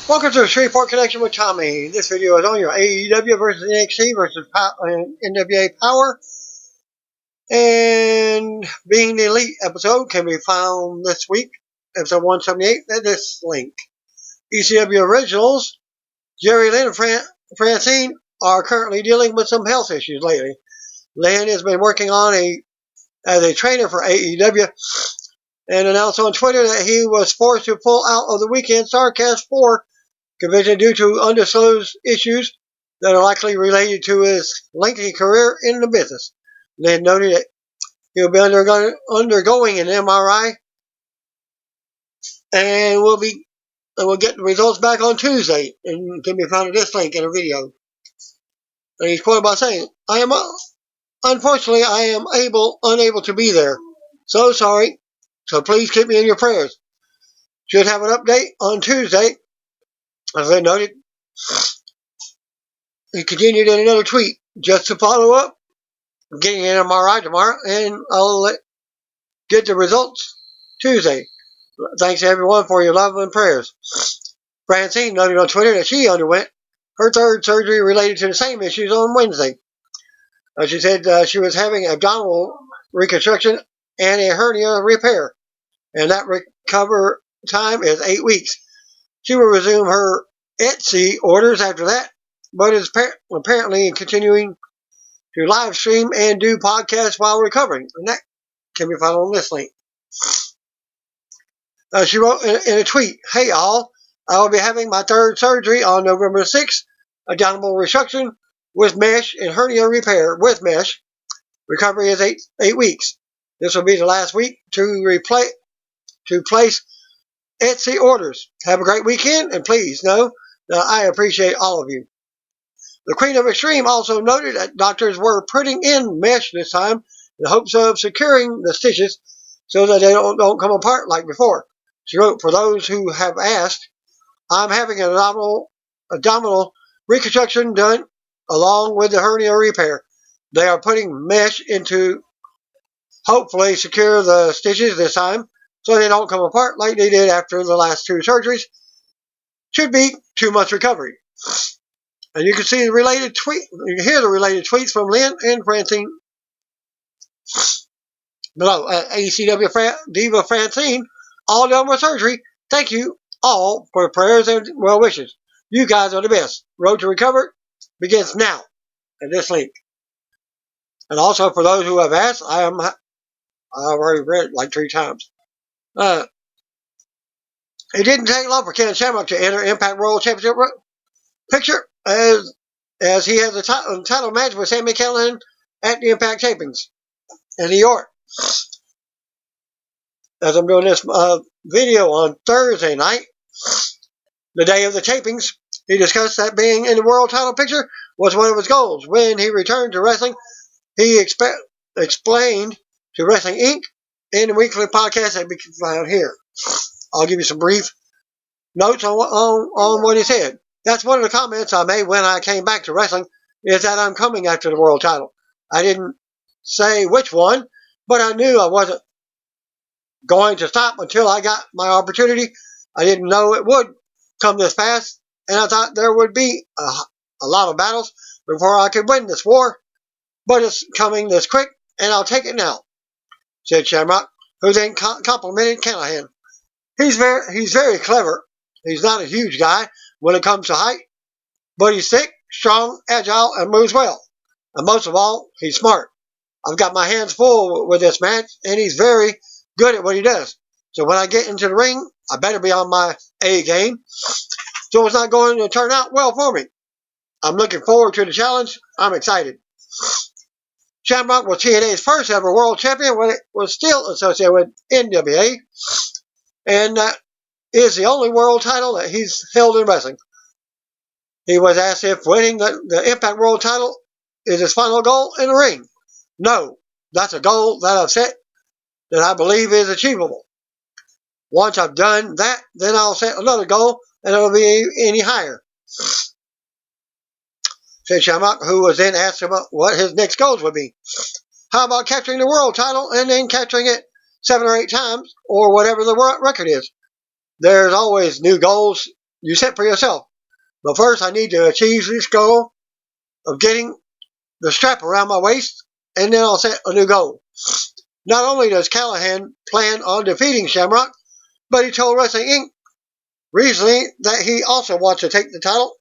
Welcome to the Shreveport Connection with Tommy. This video is on your AEW versus NXT versus NWA Power. And being the Elite episode can be found this week, episode 178, at this link. ECW Originals, Jerry, Lynn, and Francine are currently dealing with some health issues lately. Lynn has been working on as a trainer for AEW and announced on Twitter that he was forced to pull out of the weekend Starrcast 4 convention due to undisclosed issues that are likely related to his lengthy career in the business. Lynn noted that he'll be undergoing an MRI and we'll get the results back on Tuesday, and can be found at this link in a video. And he's quoted by saying, unfortunately, I am unable to be there. So sorry. So please keep me in your prayers. Should have an update on Tuesday. As I noted, he continued in another tweet, just to follow up, getting an MRI tomorrow, and I'll get the results Tuesday. Thanks to everyone for your love and prayers. Francine noted on Twitter that she underwent her third surgery related to the same issues on Wednesday. She said she was having abdominal reconstruction and a hernia repair, and that recovery time is 8 weeks. She will resume her Etsy orders after that, but is apparently continuing to live stream and do podcasts while recovering. And that can be found on this link. She wrote in a tweet, "Hey all, I will be having my third surgery on November 6th, abdominal reconstruction with mesh and hernia repair with mesh. Recovery is 8 weeks. This will be the last week to place Etsy orders. Have a great weekend, and please know that I appreciate all of you." The Queen of Extreme also noted that doctors were putting in mesh this time in the hopes of securing the stitches so that they don't come apart like before. She wrote, "For those who have asked, I'm having an abdominal reconstruction done along with the hernia repair. They are putting mesh in to hopefully secure the stitches this time so they don't come apart like they did after the last 2 surgeries. Should be 2 months recovery." And you can see the related tweet. You can hear the related tweets from Lynn and Francine below. ACW Diva Francine, all done with surgery. Thank you all for prayers and well wishes. You guys are the best. Road to recovery begins now at this link. And also for those who have asked, I've already read it like 3 times. It didn't take long for Ken Shamrock to enter Impact World Championship picture as he has a title match with Sami Callihan at the Impact tapings in New York. As I'm doing this video on Thursday night, the day of the tapings, he discussed that being in the world title picture was one of his goals. When he returned to wrestling, he explained to Wrestling Inc. in the weekly podcast that we can find here. I'll give you some brief notes on what he said. That's one of the comments I made when I came back to wrestling, is that I'm coming after the world title. I didn't say which one, but I knew I wasn't going to stop until I got my opportunity. I didn't know it would come this fast, and I thought there would be a lot of battles before I could win this war, but it's coming this quick, and I'll take it now," said Shamrock, who then complimented Callihan. He's very clever. He's not a huge guy when it comes to height, but he's thick, strong, agile, and moves well. And most of all, he's smart. I've got my hands full with this match, and he's very good at what he does. So when I get into the ring, I better be on my A game. So it's not going to turn out well for me. I'm looking forward to the challenge. I'm excited. Shamrock was TNA's first ever world champion when it was still associated with NWA, and that is the only world title that he's held in wrestling. He was asked if winning the Impact World title is his final goal in the ring. No, that's a goal that I've set that I believe is achievable. Once I've done that, then I'll set another goal, and it'll be any higher, said Shamrock, who was then asked about what his next goals would be. How about capturing the world title and then capturing it 7 or 8 times, or whatever the record is? There's always new goals you set for yourself. But first, I need to achieve this goal of getting the strap around my waist, and then I'll set a new goal. Not only does Callahan plan on defeating Shamrock, but he told Wrestling Inc. recently that he also wants to take the title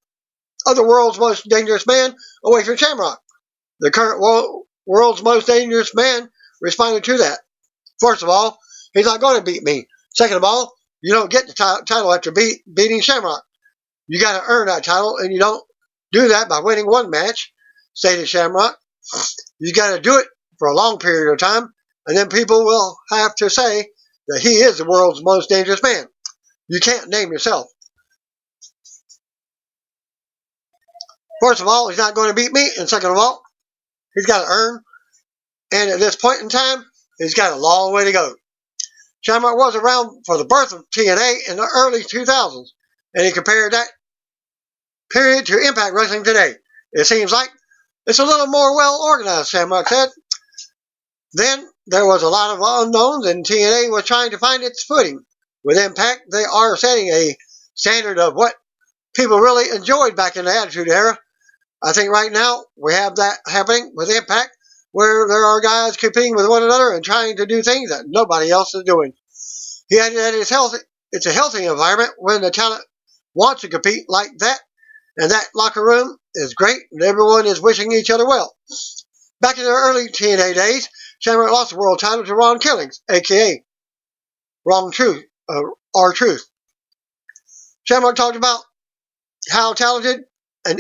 of the world's most dangerous man away from Shamrock. The current world's most dangerous man responded to that. First of all, he's not going to beat me. Second of all, you don't get the title after beating Shamrock. You got to earn that title, and you don't do that by winning one match, stated Shamrock. You got to do it for a long period of time, and then people will have to say that he is the world's most dangerous man. You can't name yourself. First of all, he's not going to beat me, and second of all, he's got to earn, and at this point in time, he's got a long way to go. Shamrock was around for the birth of TNA in the early 2000s, and he compared that period to Impact Wrestling today. It seems like it's a little more well organized, Shamrock said. Then there was a lot of unknowns, and TNA was trying to find its footing. With Impact, they are setting a standard of what people really enjoyed back in the Attitude Era. I think right now we have that happening with Impact, where there are guys competing with one another and trying to do things that nobody else is doing. He added that it's a healthy environment when the talent wants to compete like that, and that locker room is great, and everyone is wishing each other well. Back in the early TNA days, Shamrock lost the world title to Ron Killings, a.k.a. R-Truth. Shamrock talked about how talented an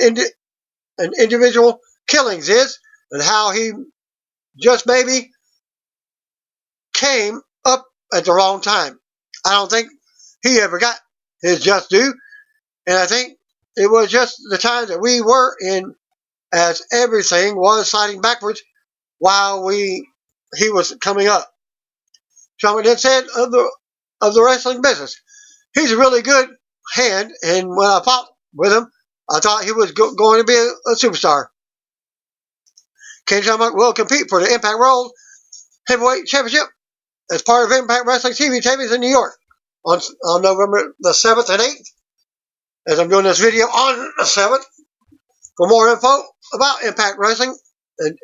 individual Killings is, and how he just maybe came up at the wrong time. I don't think he ever got his just due, and I think it was just the time that we were in, as everything was sliding backwards while he was coming up. Shamrock then said of the wrestling business, he's a really good hand, and when I fought with him, I thought he was going to be a superstar. Ken Shamrock will compete for the Impact World Heavyweight Championship as part of Impact Wrestling TV tapings in New York on November the 7th and 8th, as I'm doing this video on the 7th. For more info about Impact Wrestling and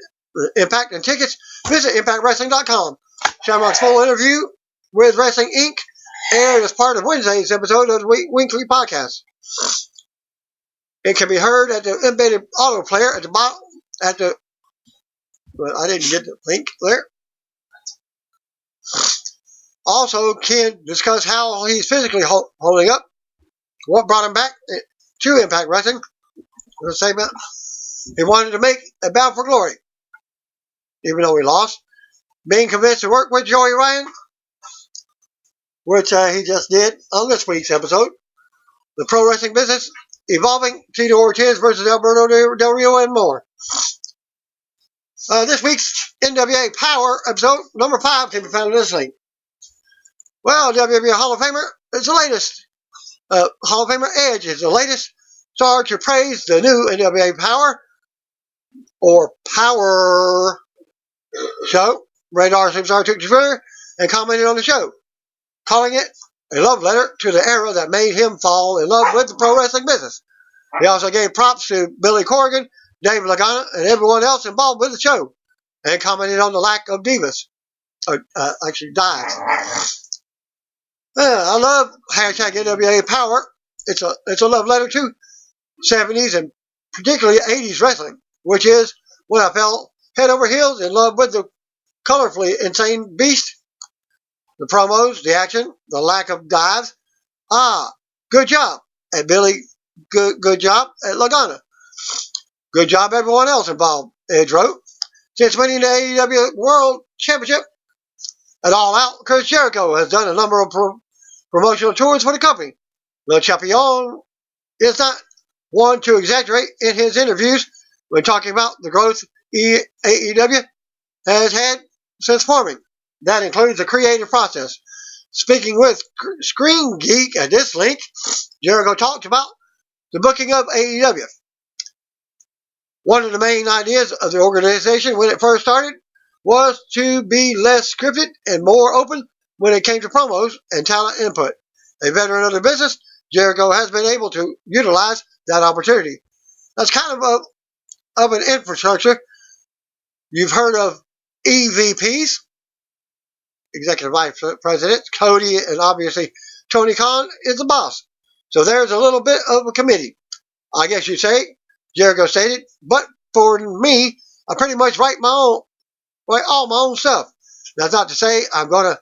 Impact and tickets, visit ImpactWrestling.com. Shamrock's full interview with Wrestling Inc. aired as part of Wednesday's episode of the Weekly Podcast. It can be heard at the embedded auto player at the bottom. But I didn't get the link there. Also, Ken discussed how he's physically holding up, what brought him back to Impact Wrestling. The segment, he wanted to make a Bound for Glory, even though he lost. Being convinced to work with Joey Ryan, which he just did on this week's episode. The pro wrestling business evolving, Tito Ortiz versus Alberto Del Rio, and more. This week's NWA Power episode number 5 can be found in this link. Well, WWE Hall of Famer is the latest. Hall of Famer Edge is the latest star to praise the new NWA Power or powerrr show. Radar superstar took to Twitter and commented on the show, calling it a love letter to the era that made him fall in love with the pro wrestling business. He also gave props to Billy Corgan, Dave Lagana, and everyone else involved with the show, and commented on the lack of divas. Actually, dives. I love hashtag NWA Power. It's a love letter to 70s and particularly 80s wrestling, which is when I fell head over heels in love with the colorfully insane beast. The promos, the action, the lack of dives. Good job at Billy. Good job at Lagana. Good job everyone else involved, Edge wrote. Since winning the AEW World Championship at All Out, Chris Jericho has done a number of promotional tours for the company. Le Champion is not one to exaggerate in his interviews when talking about the growth AEW has had since forming. That includes the creative process. Speaking with Screen Geek at this link, Jericho talked about the booking of AEW. One of the main ideas of the organization when it first started was to be less scripted and more open when it came to promos and talent input. A veteran of the business, Jericho has been able to utilize that opportunity. That's kind of an infrastructure. You've heard of EVPs, Executive Vice President. Cody and obviously Tony Khan is the boss. So there's a little bit of a committee, I guess you'd say, Jericho stated. But for me, I pretty much write all my own stuff. That's not to say I'm going to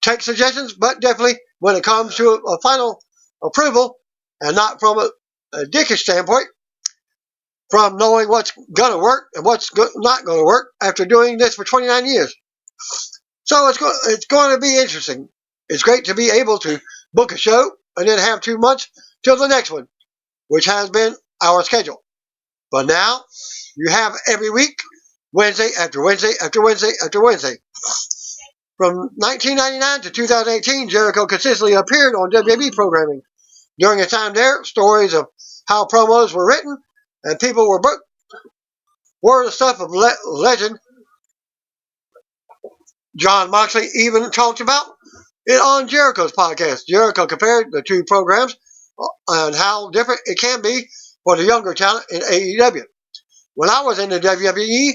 take suggestions, but definitely when it comes to a final approval, and not from a dickish standpoint, from knowing what's going to work and what's not going to work after doing this for 29 years. So it's going to be interesting. It's great to be able to book a show and then have 2 months till the next one, which has been our schedule. But now you have every week, Wednesday after Wednesday after Wednesday after Wednesday. From 1999 to 2018, Jericho consistently appeared on WWE programming. During his time there, stories of how promos were written and people were booked were the stuff of legend. John Moxley even talked about it on Jericho's podcast. Jericho compared the two programs and how different it can be for the younger talent in AEW. When I was in the WWE,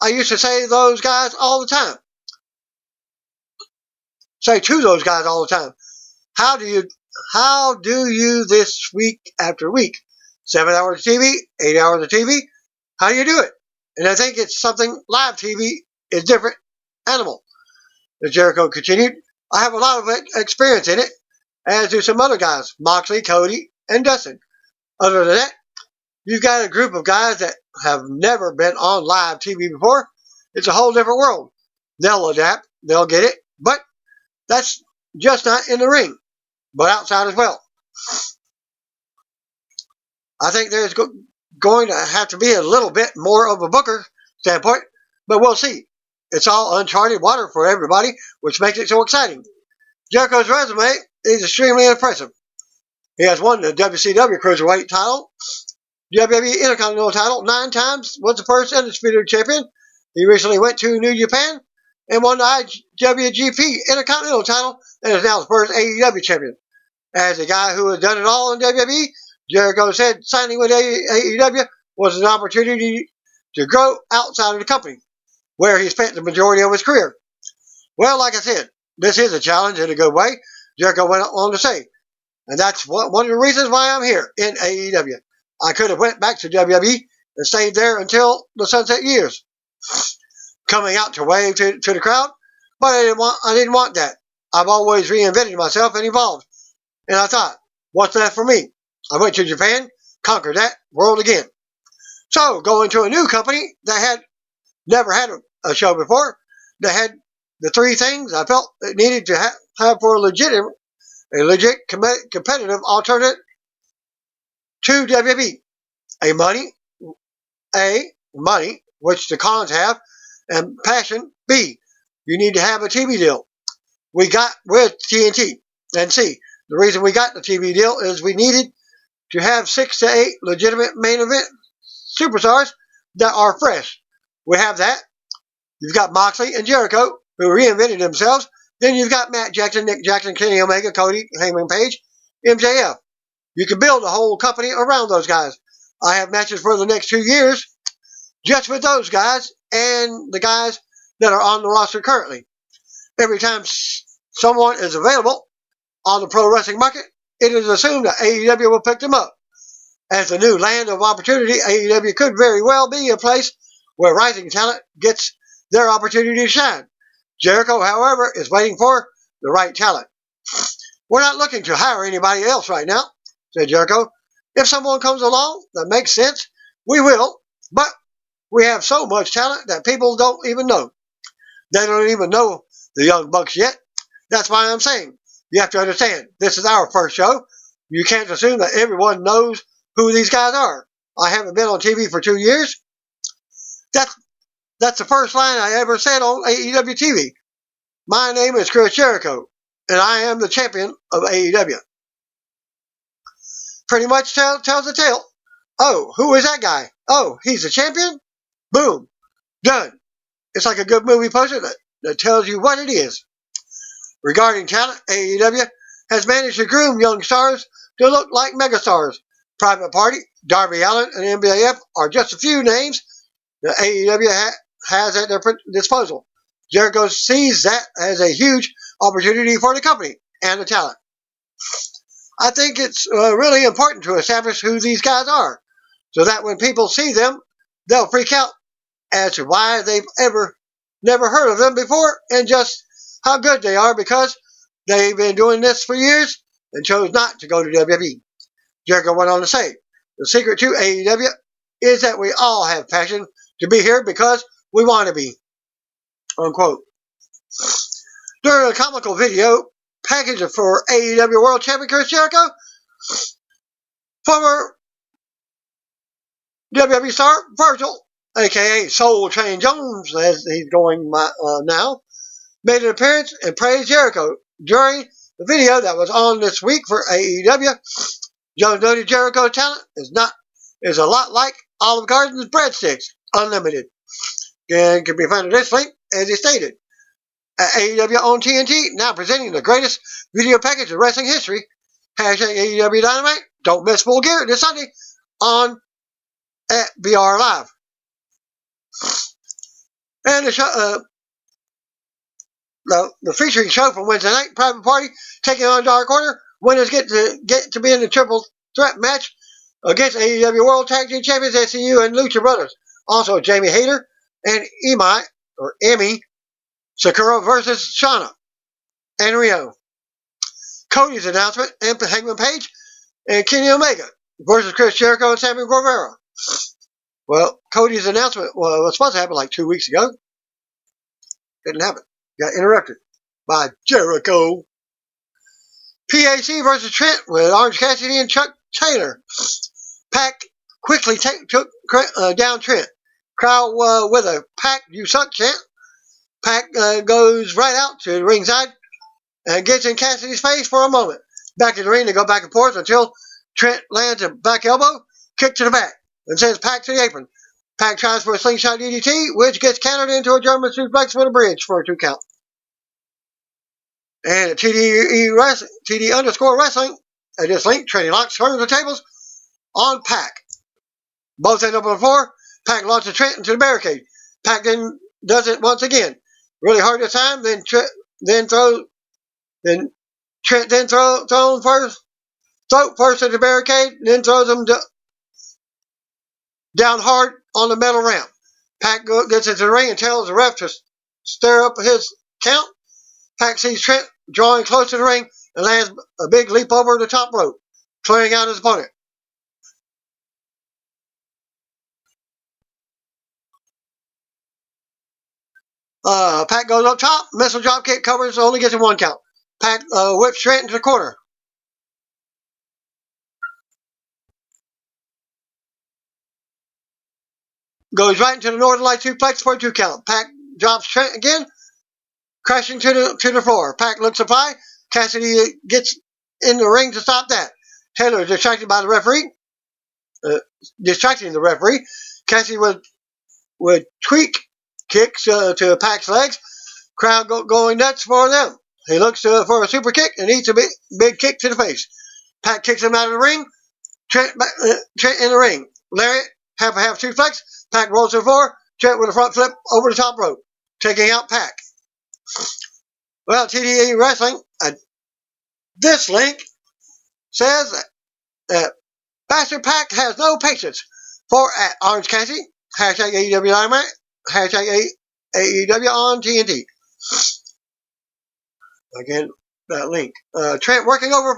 I used to say those guys all the time. Say to those guys all the time, how do you this week after week? 7 hours of TV, 8 hours of TV, how do you do it? And I think it's something, live TV is different animal. As Jericho continued, I have a lot of experience in it, as do some other guys, Moxley, Cody, and Dustin. Other than that, you've got a group of guys that have never been on live TV before. It's a whole different world. They'll adapt, they'll get it, but that's just not in the ring, but outside as well. I think there's going to have to be a little bit more of a booker standpoint, but we'll see. It's all uncharted water for everybody, which makes it so exciting. Jericho's resume is extremely impressive. He has won the WCW Cruiserweight title, WWE Intercontinental title 9 times, was the first undisputed champion. He recently went to New Japan and won the IWGP Intercontinental title and is now the first AEW champion. As a guy who has done it all in WWE, Jericho said signing with AEW was an opportunity to grow outside of the company, where he spent the majority of his career. Well, like I said, this is a challenge in a good way, Jericho went on to say. And that's one of the reasons why I'm here in AEW. I could have went back to WWE and stayed there until the sunset years, coming out to wave to the crowd, but I didn't want that. I've always reinvented myself and evolved. And I thought, what's that for me? I went to Japan, conquered that world again. So, going to a new company that had never had a show before, that had the 3 things I felt it needed to have for a legit competitive alternative to WWE. Money, which the cons have, and passion, B, you need to have a TV deal. We got with TNT. And C, the reason we got the TV deal is we needed to have 6 to 8 legitimate main event superstars that are fresh. We have that. You've got Moxley and Jericho, who reinvented themselves. Then you've got Matt Jackson, Nick Jackson, Kenny Omega, Cody, Hangman Page, MJF. You can build a whole company around those guys. I have matches for the next 2 years just with those guys and the guys that are on the roster currently. Every time someone is available on the pro wrestling market, it is assumed that AEW will pick them up. As the new land of opportunity, AEW could very well be a place where rising talent gets their opportunity to shine. Jericho, however, is waiting for the right talent. We're not looking to hire anybody else right now, said Jericho. If someone comes along that makes sense, we will, but we have so much talent that people don't even know. They don't even know the Young Bucks yet. That's why I'm saying, you have to understand, this is our first show. You can't assume that everyone knows who these guys are. I haven't been on TV for 2 years. That's the first line I ever said on AEW TV. My name is Chris Jericho, and I am the champion of AEW. Pretty much tells the tale. Oh, who is that guy? Oh, he's the champion? Boom. Done. It's like a good movie poster that tells you what it is. Regarding talent, AEW has managed to groom young stars to look like megastars. Private Party, Darby Allin, and MJF are just a few names that AEW has at their disposal. Jericho sees that as a huge opportunity for the company and the talent. I think it's really important to establish who these guys are, so that when people see them, they'll freak out as to why they've never heard of them before and just how good they are because they've been doing this for years and chose not to go to WWE. Jericho went on to say, the secret to AEW is that we all have passion to be here because we want to be. Unquote. During a comical video package for AEW World Champion Chris Jericho, former WWE star Virgil, aka Soul Train Jones, as he's going now, made an appearance and praised Jericho during the video that was on this week for AEW. Jones noted Jericho's talent is a lot like Olive Garden's breadsticks, unlimited. And can be found at this link, as he stated. At AEW on TNT, now presenting the greatest video package of wrestling history. Hashtag AEW Dynamite. Don't miss Full Gear this Sunday on at BR Live. And the featuring show from Wednesday night, Private Party taking on Dark Order. Winners get to be in the triple threat match against AEW World Tag Team Champions SCU and Lucha Brothers. Also, Jamie Hayter and Emi Sakura versus Shauna and Rio. Cody's announcement and Hangman Page and Kenny Omega versus Chris Jericho and Sammy Guevara. Well, Cody's announcement was supposed to happen like 2 weeks ago. Didn't happen. Got interrupted by Jericho. PAC versus Trent with Orange Cassidy and Chuck Taylor. Pac quickly took down Trent. Crowd with a Pac you suck chant. Pac goes right out to the ringside and gets in Cassidy's face for a moment. Back in the ring, they go back and forth until Trent lands a back elbow, kick to the back, and sends Pac to the apron. Pac tries for a slingshot DDT, which gets countered into a German suplex with a bridge for a 2 count. And at TD underscore wrestling, at this link, Trinity Locks turns the tables on Pac. Both end up on the floor. Pac launches Trent into the barricade. Pac then does it once again. Really hard this time. Then Trent throws throat first at the barricade, then throws him down hard on the metal ramp. Pac gets into the ring and tells the ref to stir up his count. Pac sees Trent drawing close to the ring and lands a big leap over the top rope, clearing out his opponent. Pac goes up top, missile drop kick covers, only gets him 1 count. Pac whips Trent into the corner. Goes right into the Northern Light suplex for a 2 count. Pac drops Trent again, crashing to the floor. Pac looks supply. Cassidy gets in the ring to stop that. Taylor is distracted by the referee. Distracting the referee. Cassidy would tweak kicks to Pac's legs. Crowd going nuts for them. He looks for a super kick and eats a big kick to the face. Pac kicks him out of the ring. Trent in the ring. Lariat, half a half suplex. Pac rolls to the floor. Trent with a front flip over the top rope, taking out Pac. Well, TDE Wrestling, this link says that Bastard Pac has no patience for at Orange Cassidy, hashtag AEW Dynamite, hashtag AEW on TNT. Again, that link. Trent working over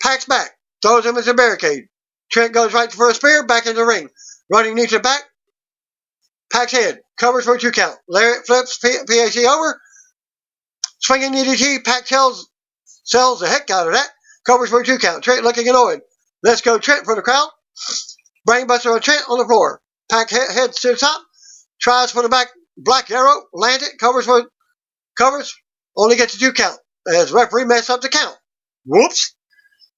Pac's back, throws him into the barricade. Trent goes right for a spear, back into the ring. Running knee to the back, Pac's head, covers for a 2 count. Lariat flips PAC over. Swinging DDT, Pac sells the heck out of that. Covers for a 2 count. Trent looking annoyed. Let's go Trent for the crowd. Brainbuster on Trent on the floor. Pac heads to the top. Tries for the back black arrow. Lands it. Covers. Only gets a 2 count. As referee messed up the count. Whoops.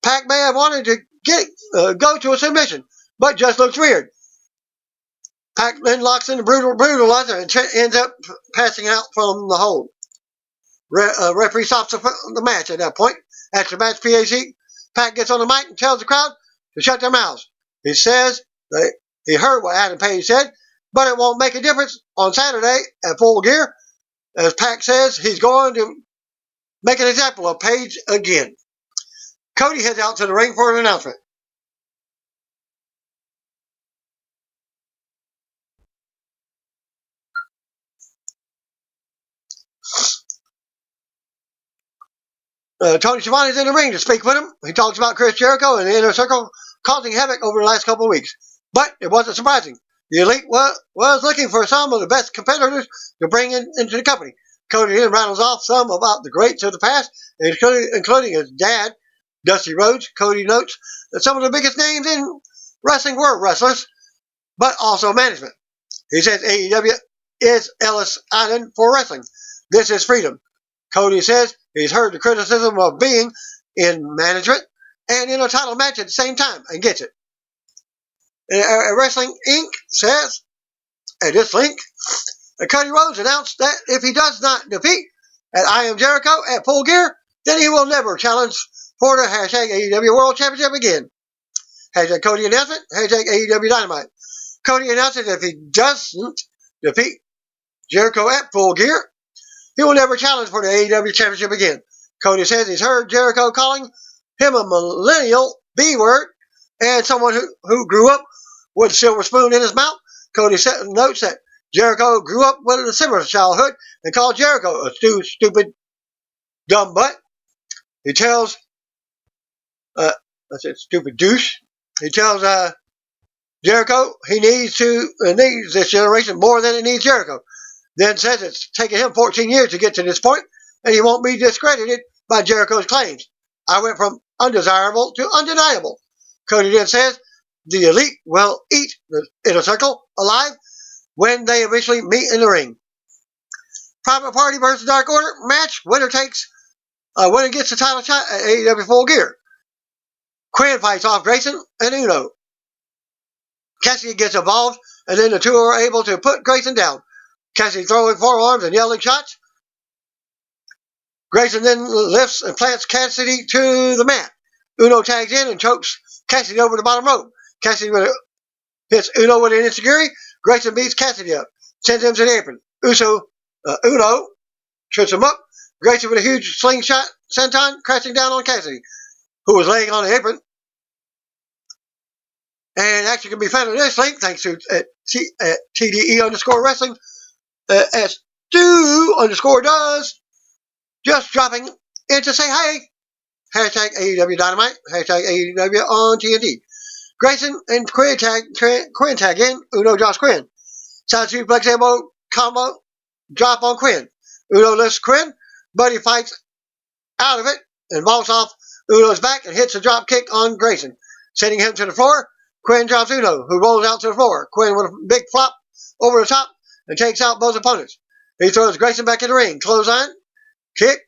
Pac may have wanted to go to a submission, but just looks weird. Pac then locks in the brutalizer and Trent ends up passing out from the hold. Referee stops the match at that point. After the match, PAC Pac gets on the mic and tells the crowd to shut their mouths. He says that he heard what Adam Page said, but it won't make a difference on Saturday at Full Gear. As Pac says, he's going to make an example of Page again. Cody heads out to the ring for an announcement. Tony Schiavone's in the ring to speak with him. He talks about Chris Jericho and the Inner Circle causing havoc over the last couple of weeks. But it wasn't surprising. The Elite was looking for some of the best competitors to bring into the company. Cody then rattles off some about the greats of the past, including his dad, Dusty Rhodes. Cody notes that some of the biggest names in wrestling were wrestlers, but also management. He says AEW is Ellis Island for wrestling. This is freedom. Cody says he's heard the criticism of being in management and in a title match at the same time and gets it. Wrestling Inc. says, at this link, Cody Rhodes announced that if he does not defeat at I Am Jericho at Full Gear, then he will never challenge for the hashtag AEW World Championship again. Hashtag Cody announcement, hashtag AEW Dynamite. Cody announces if he doesn't defeat Jericho at Full Gear, he will never challenge for the AEW Championship again. Cody says he's heard Jericho calling him a millennial B-word and someone who grew up with a silver spoon in his mouth. Cody notes that Jericho grew up with a similar childhood and called Jericho a stupid, dumb butt. He tells, stupid douche. He tells Jericho he needs this generation more than it needs Jericho. Then says it's taken him 14 years to get to this point, and he won't be discredited by Jericho's claims. I went from undesirable to undeniable. Cody then says the Elite will eat the Inner Circle alive when they eventually meet in the ring. Private Party versus Dark Order match. Winner gets the title shot at AEW Full Gear. Quinn fights off Grayson and Uno. Cassidy gets involved, and then the two are able to put Grayson down. Cassidy throwing forearms and yelling shots. Grayson then lifts and plants Cassidy to the mat. Uno tags in and chokes Cassidy over the bottom rope. Cassidy hits Uno with an enziguri. Grayson beats Cassidy up, sends him to the apron. Uno trips him up. Grayson with a huge slingshot senton crashing down on Cassidy, who was laying on the apron. And action can be found in this link thanks to TDE_wrestling. As Stu_does, just dropping in to say hey. Hashtag AEW Dynamite. Hashtag AEW on TNT. Grayson and Quinn tag in. Uno drops Quinn. Side suplex elbow combo drop on Quinn. Uno lifts Quinn, but he fights out of it and vaults off Uno's back and hits a drop kick on Grayson, sending him to the floor. Quinn drops Uno, who rolls out to the floor. Quinn with a big flop over the top and takes out both opponents. He throws Grayson back in the ring. Clothesline, kick.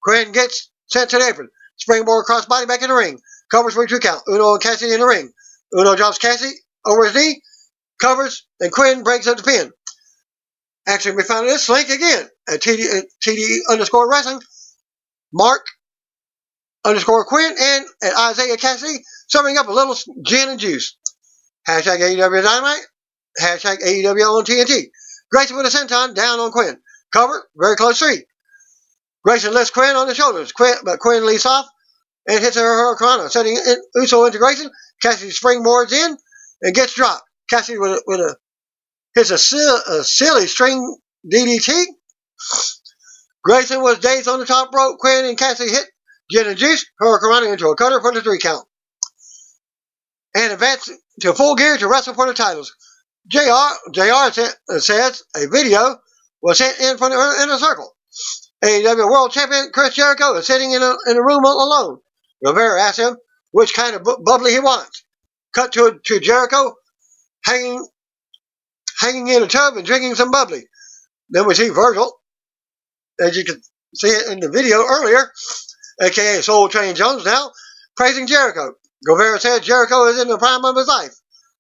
Quinn gets sent to the apron. Springboard crossbody back in the ring. Covers for a 2 count. Uno and Cassidy in the ring. Uno drops Cassidy over his knee. Covers, and Quinn breaks up the pin. Action can be found in this link again at TDE_wrestling. Mark_Quinn and at Isaiah Cassidy serving up a little gin and juice. Hashtag AEW Dynamite. Hashtag AEW on TNT. Grayson with a senton down on Quinn. Cover, very close 3. Grayson lifts Quinn on the shoulders, but Quinn leads off and hits her Hurricanrana, sending Uso into Grayson. Cassidy springboards in and gets dropped. Cassidy hits a silly string DDT. Grayson was dazed on the top rope. Quinn and Cassidy hit gin and juice, Hurricanrana into a cutter for the 3 count. And advance to Full Gear to wrestle for the titles. JR says a video was sent in from the Inner Circle. AEW World Champion Chris Jericho is sitting in a room alone. Rivera asked him which kind of bubbly he wants. Cut to Jericho hanging in a tub and drinking some bubbly. Then we see Virgil, as you can see it in the video earlier, a.k.a. Soul Train Jones now, praising Jericho. Rivera said Jericho is in the prime of his life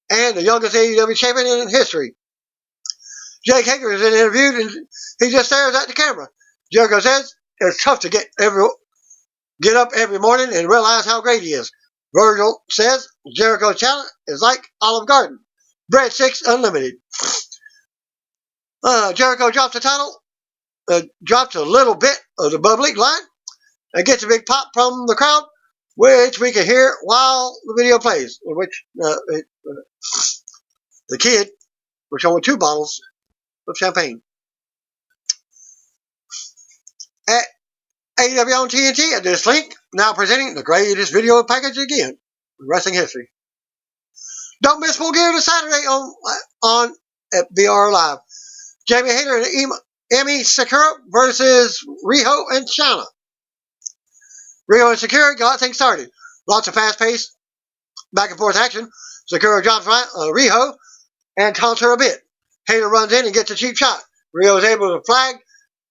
and the youngest AEW champion in history. Jake Hager is interviewed and he just stares at the camera. Jericho says it's tough to get get up every morning and realize how great he is. Virgil says Jericho's talent is like Olive Garden. Breadsticks Unlimited. Jericho drops the title, drops a little bit of the bubbly line, and gets a big pop from the crowd, which we can hear while the video plays, in which the kid was showing 2 bottles of champagne. At AEW on TNT, at this link, now presenting the greatest video package again in wrestling history. Don't miss Full Gear this Saturday on at BR Live. Jamie Hayter and Emi Sakura versus Riho and Shana. Riho and Sakura got things started. Lots of fast-paced, back-and-forth action. Sakura drops Riho and taunts her a bit. Hayter runs in and gets a cheap shot. Riho is able to flag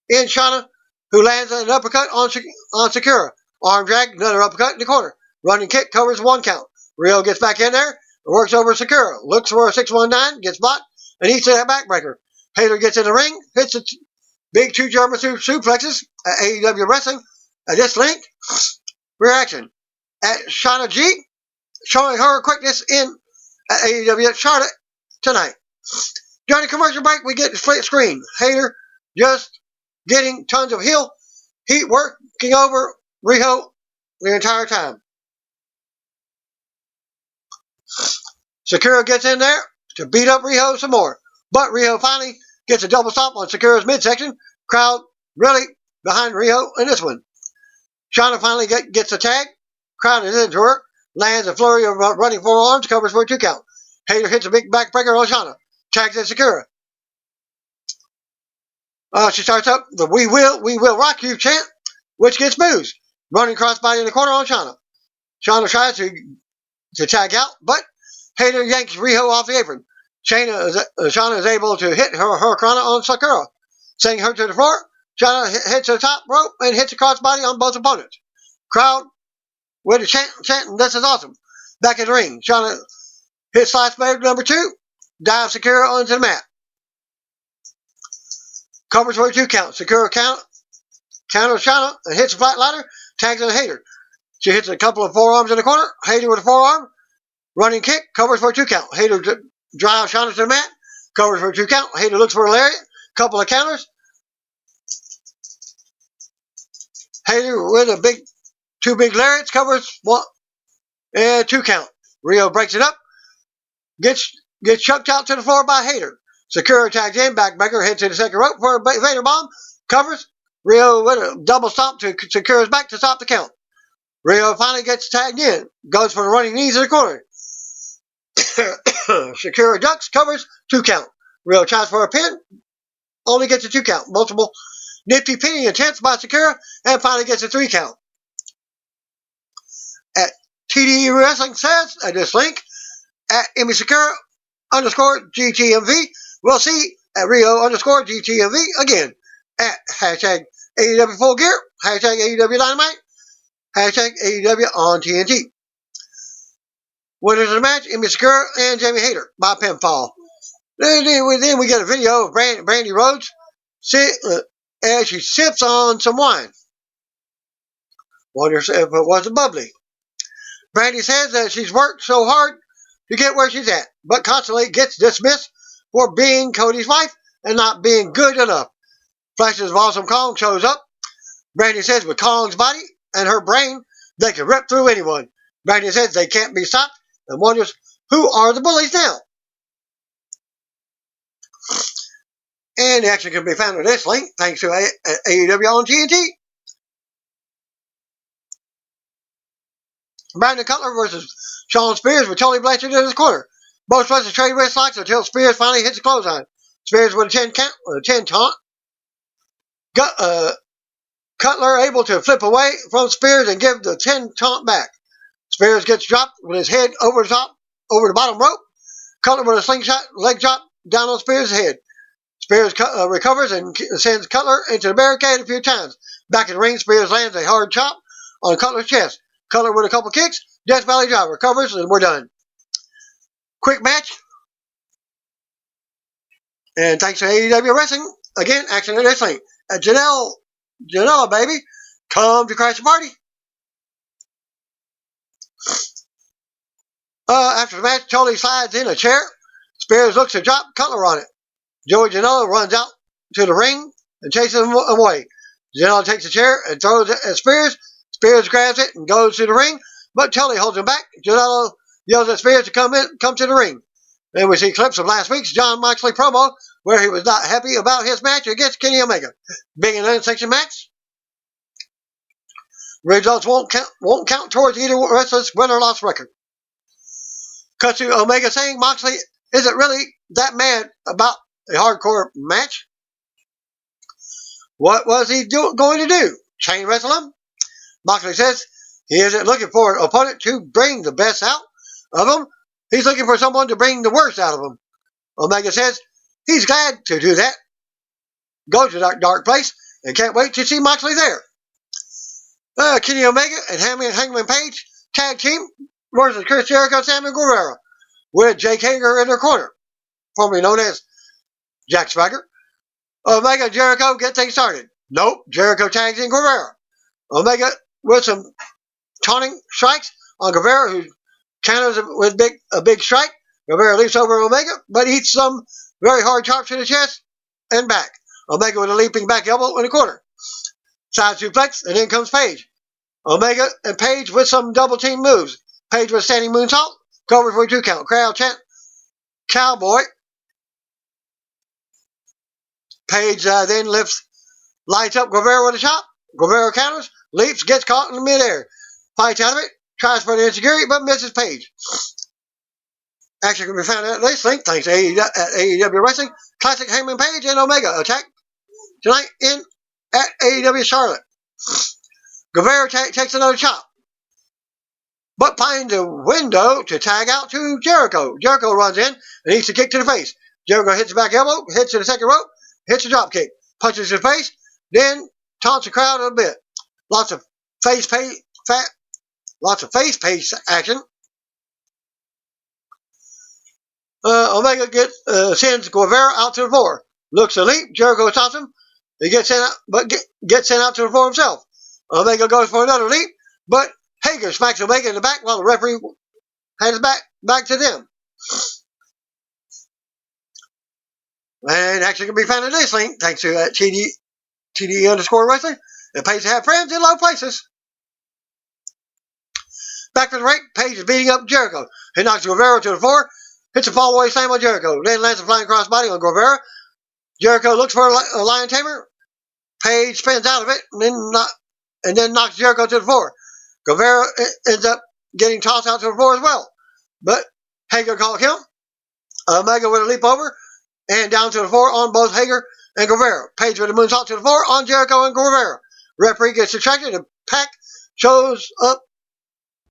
in Shana, who lands an uppercut on Sakura. Arm drag, another uppercut in the corner. Running kick covers 1 count. Riho gets back in there and works over Sakura. Looks for a 619, gets blocked, and eats that backbreaker. Hayter gets in the ring, hits a big 2 German suplexes at AEW Wrestling. At this link, reaction at Shana G, showing her quickness in at AEW Charlotte tonight. During the commercial break, we get the split screen. Hayter just getting tons of heel heat working over Riho the entire time. Sakura gets in there to beat up Riho some more, but Riho finally gets a double stop on Sakura's midsection. Crowd really behind Riho in this one. Shana finally gets a tag. Crowd is into her. Lands a flurry of running forearms. Covers for a 2 count. Hayter hits a big backbreaker on Shana. Tags at Sakura. She starts up the we will rock you chant, which gets boos. Running crossbody in the corner on Shana. Shana tries to tag out, but Hayter yanks Riho off the apron. Shana is able to hit her hurricanrana on Sakura, sending her to the floor. Shana hits the top rope and hits a crossbody on both opponents. Crowd with a chanting, this is awesome. Back in the ring, Shana hits slice blade number 2, dives Sakura onto the mat. Covers for a 2 count. Sakura counters Shana and hits a flat ladder, tags in Hayter. She hits a couple of forearms in the corner. Hayter with a forearm. Running kick, covers for a 2 count. Hayter drives Shana to the mat, covers for a 2 count. Hayter looks for a lariat, couple of counters. Hayter with a 2 big lariats, covers 1 and 2 count. Riho breaks it up, gets chucked out to the floor by Hayter. Sakura tags in, backbreaker, hits in the second rope for a Vader bomb, covers. Riho with a double stomp to Sakura's back to stop the count. Riho finally gets tagged in, goes for the running knees in the corner. Sakura ducks, covers, 2 count. Riho tries for a pin, only gets a 2 count. Multiple nifty pinning attempts by Sakura, and finally gets a 3 count. At TDE Wrestling says, at this link, at Emi Sakura _ GTMV, we'll see at Riho _ GTMV again. At hashtag AEW Full Gear, hashtag AEW Dynamite, hashtag AEW on TNT. Winners of the match, Emi Sakura and Jamie Hayter by pinfall. Then we get a video of Brandy Rhodes as she sips on some wine. Wonders if it wasn't bubbly. Brandy says that she's worked so hard to get where she's at, but constantly gets dismissed for being Cody's wife and not being good enough. Flashes of Awesome Kong shows up. Brandy says with Kong's body and her brain, they can rip through anyone. Brandy says they can't be stopped and wonders who are the bullies now. And the action can be found at this link thanks to AEW on TNT. Brandon Cutler versus Shawn Spears with Tully Blanchard in his corner. Both wrestlers trade wrist locks until Spears finally hits a clothesline. Spears with a 10 taunt. Cutler able to flip away from Spears and give the 10 taunt back. Spears gets dropped with his head over the bottom rope. Cutler with a slingshot leg drop down on Spears' head. Spears recovers and sends Cutler into the barricade a few times. Back in the ring, Spears lands a hard chop on Cutler's chest. Cutler with a couple kicks, Death Valley Driver, recovers, and we're done. Quick match. And thanks to AEW Wrestling, again, action at this link. Janela, baby, come to crash the party. After the match, Tony slides in a chair. Spears looks to drop Cutler on it. Joey Janela runs out to the ring and chases him away. Janela takes a chair and throws it at Spears. Spears grabs it and goes to the ring, but Tully holds him back. Janela yells at Spears to come to the ring. Then we see clips of last week's Jon Moxley promo where he was not happy about his match against Kenny Omega. Being an unsanctioned match, results won't count towards either wrestler's win or loss record. Cut to Omega saying Moxley isn't really that mad about a hardcore match. What was he going to do? Chain wrestle him? Moxley says he isn't looking for an opponent to bring the best out of him. He's looking for someone to bring the worst out of him. Omega says he's glad to do that. Go to that dark place and can't wait to see Moxley there. Kenny Omega and Hangman Page tag team versus Chris Jericho, Sammy Guevara, with Jake Hager in their corner, formerly known as Jack Swagger. Omega and Jericho get things started. Nope, Jericho tags in Guevara. Omega with some taunting strikes on Guevara, who counters with a big strike. Guevara leaps over Omega, but eats some very hard chops to the chest and back. Omega with a leaping back elbow in the corner. Side suplex, and in comes Page. Omega and Page with some double team moves. Page with standing moonsault, covered for a 2 count. Crowd chant, Cowboy. Page then lights up Guevara with a chop. Guevara counters, leaps, gets caught in midair. Fights out of it, tries for the insecurity, but misses Page. Action can be found at this link, thanks to AEW Wrestling. Classic Hangman Page and Omega attack tonight at AEW Charlotte. Guevara takes another chop, but finds a window to tag out to Jericho. Jericho runs in and eats a kick to the face. Jericho hits the back elbow, hits to the second rope, hits a drop kick, punches his face, then taunts the crowd a bit. Lots of face pace action. Omega sends Guevara out to the floor. Looks to leap. Jericho stops him. He gets sent out, but gets sent out to the floor himself. Omega goes for another leap, but Hager smacks Omega in the back while the referee hands back to them. And action can be found in this link, thanks to TD_Wrestling. It pays to have friends in low places. Back from the ring, Page is beating up Jericho. He knocks Guevara to the floor, hits a fallaway slam on Jericho, then lands a flying crossbody on Guevara. Jericho looks for a lion tamer. Page spins out of it and then knocks Jericho to the floor. Guevara ends up getting tossed out to the floor as well, but Hager caught him. Omega with a leap over and down to the floor on both Hager and Guevara. Page with a moonsault to the floor on Jericho and Guevara. Referee gets distracted and Pac shows up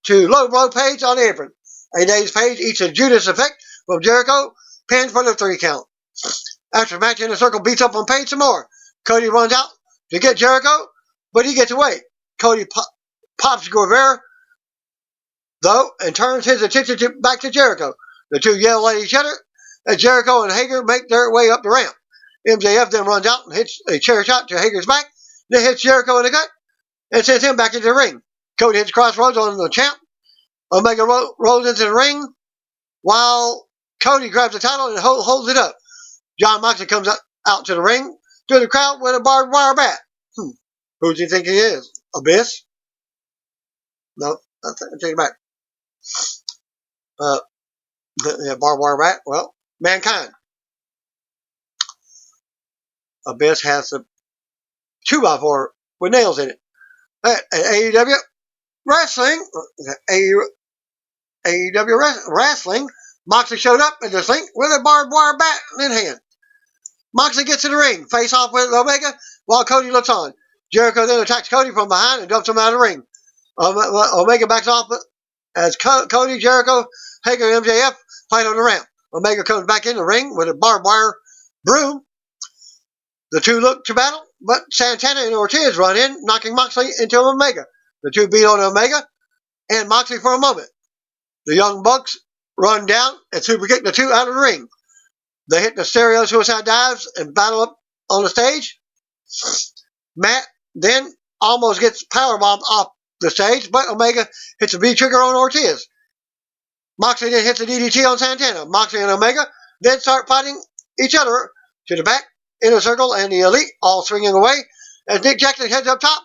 to low blow Page on the apron. A dazed Page eats a Judas effect from Jericho, pinned for the 3 count. After the match, Inner Circle beats up on Page some more. Cody runs out to get Jericho, but he gets away. Cody pops Guevara, though, and turns his attention back to Jericho. The two yell at each other as Jericho and Hager make their way up the ramp. MJF then runs out and hits a chair shot to Hager's back, then hits Jericho in the gut and sends him back into the ring. Cody hits Crossroads on the champ. Omega rolls into the ring while Cody grabs the title and holds it up. Jon Moxley comes out to the ring to the crowd with a barbed wire bat. Who do you think he is? Abyss? No, I take it back. Barbed wire bat? Well, Mankind. Abyss has a 2x4 with nails in it. At AEW Wrestling, Moxley showed up in this link with a barbed wire bat in hand. Moxley gets in the ring, face off with Omega, while Cody looks on. Jericho then attacks Cody from behind and dumps him out of the ring. Omega backs off as Cody, Jericho, Hager, and MJF fight on the ramp. Omega comes back in the ring with a barbed wire broom. The two look to battle, but Santana and Ortiz run in, knocking Moxley into Omega. The two beat on Omega and Moxley for a moment. The Young Bucks run down and super kick the two out of the ring. They hit the stereo suicide dives and battle up on the stage. Matt then almost gets powerbombed off the stage, but Omega hits a V-trigger on Ortiz. Moxley then hits a DDT on Santana. Moxley and Omega then start fighting each other to the back, inner circle, and the Elite all swinging away as Nick Jackson heads up top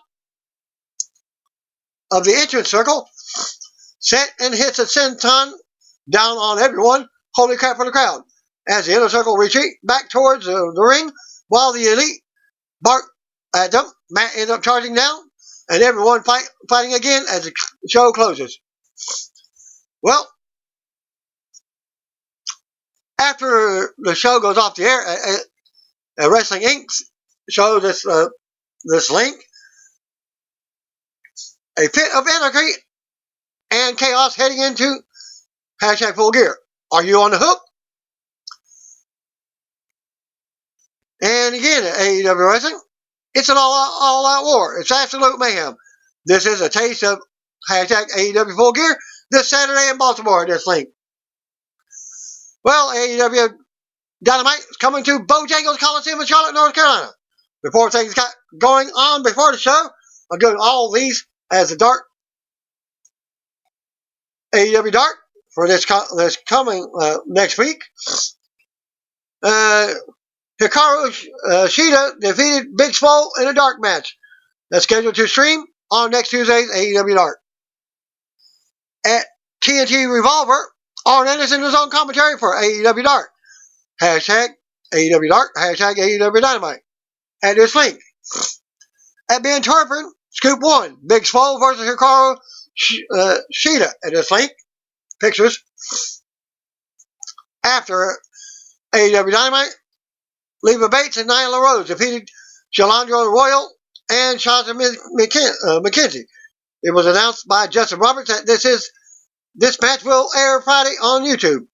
of the entrance circle, set and hits a senton down on everyone. Holy crap for the crowd. As the inner circle retreat back towards the ring, while the Elite bark at them, Matt ends up charging down, and everyone fighting again as the show closes. Well, after the show goes off the air, Wrestling Inc. shows this link. A fit of anarchy and chaos heading into hashtag Full Gear. Are you on the hook? And again, at AEW Wrestling, it's an all-out war. It's absolute mayhem. This is a taste of hashtag AEW Full Gear this Saturday in Baltimore, this link. Well, AEW Dynamite is coming to Bojangles Coliseum in Charlotte, North Carolina. Before things got going on before the show, I'm doing all these as the dark AEW Dark for this coming next week. Hikaru Shida defeated Big Swole in a dark match. That's scheduled to stream on next Tuesday's AEW Dark. At TNT Revolver, Arn Anderson was on commentary for AEW Dark. Hashtag AEW Dark, hashtag AEW Dynamite. At this link. At Ben Turpin, Scoop 1, Big Swole versus Hikaru Shida. At this link. Pictures. After AEW Dynamite, Leva Bates and Nyla Rose defeated Shalandra Royal and Shanta McKenzie. It was announced by Justin Roberts that this match will air Friday on YouTube.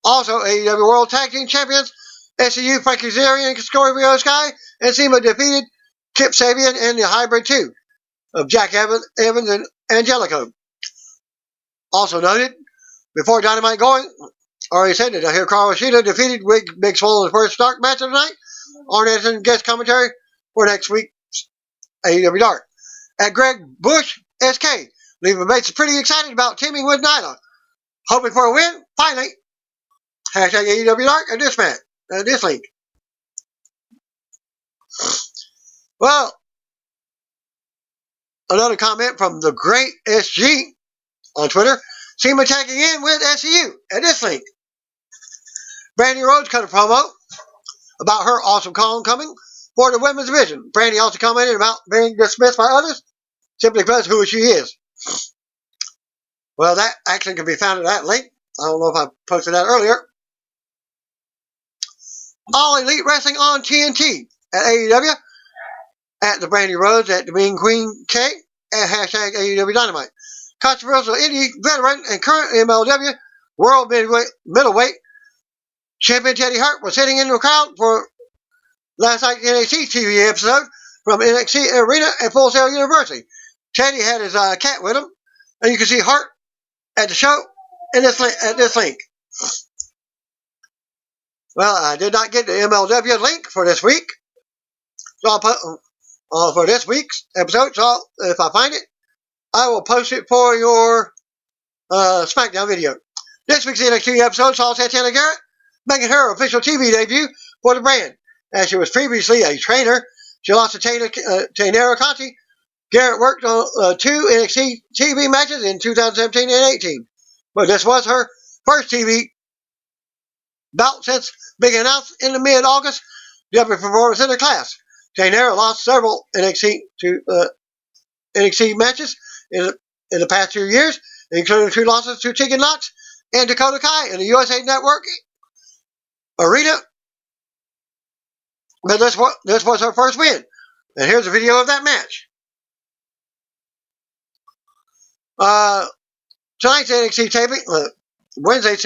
Also, AEW World Tag Team Champions SCU, Frankie Kazarian and Scorpio Sky and Sema defeated Kip Sabian and the Hybrid 2 of Jack Evans and Angelico. Also noted, before Dynamite going, already said that Hikaru Shida defeated Big Swole in the first Dark match of the night. Arn Anderson guest commentary for next week's AEW Dark. At Greg Bush SK, Leva Bates is pretty excited about teaming with Nyla. Hoping for a win, finally. Hashtag AEW Dark and this match, this link. Well, another comment from the great SG on Twitter. Sema tagging in with SCU at this link. Brandy Rhodes cut a promo about her awesome homecoming for the women's division. Brandy also commented about being dismissed by others simply because who she is. Well, that actually can be found at that link. I don't know if I posted that earlier. All Elite Wrestling on TNT at AEW, at the Brandy Rhodes, at the Mean Queen K, at hashtag AEW Dynamite. Controversial indie veteran and current MLW World Middleweight Champion Teddy Hart was sitting in the crowd for last night's NXT TV episode from NXT Arena at Full Sail University. Teddy had his cat with him, and you can see Hart at the show at this link. Well, I did not get the MLW link for this week, so I'll put for this week's episode. So if I find it, I will post it for your SmackDown video. This week's NXT episode saw Santana Garrett making her official TV debut for the brand. As she was previously a trainer, she lost to Taynara Conti. Garrett worked on 2 NXT TV matches in 2017 and 18. But this was her first TV bout since being announced in the mid-August W Performance Center class. Taynara lost several NXT matches in the past 2 years, including 2 losses to Tegan Knox and Dakota Kai in the USA Network arena. But this was her first win. And here's a video of that match. Tonight's NXT taping, Wednesday's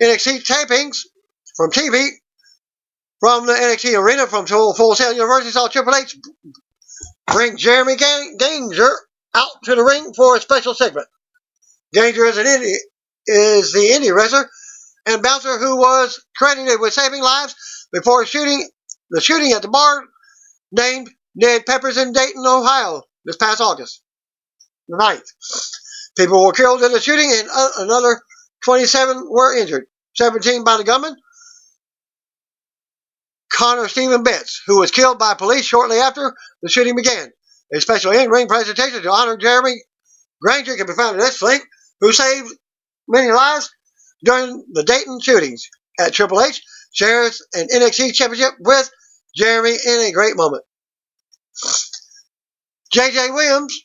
NXT tapings from TV from the NXT arena from Full Sail University saw Triple H bring Jeremy Danger out to the ring for a special segment. Danger is the indie wrestler and bouncer who was credited with saving lives before the shooting at the bar named Ned Peppers in Dayton, Ohio this past August the 9th. People were killed in the shooting and another 27 were injured, 17 by the gunman, Connor Stephen Betts, who was killed by police shortly after the shooting began. A special in-ring presentation to honor Jeremy Granger can be found in this link, who saved many lives during the Dayton shootings. At Triple H shares an NXT championship with Jeremy in a great moment. J.J. Williams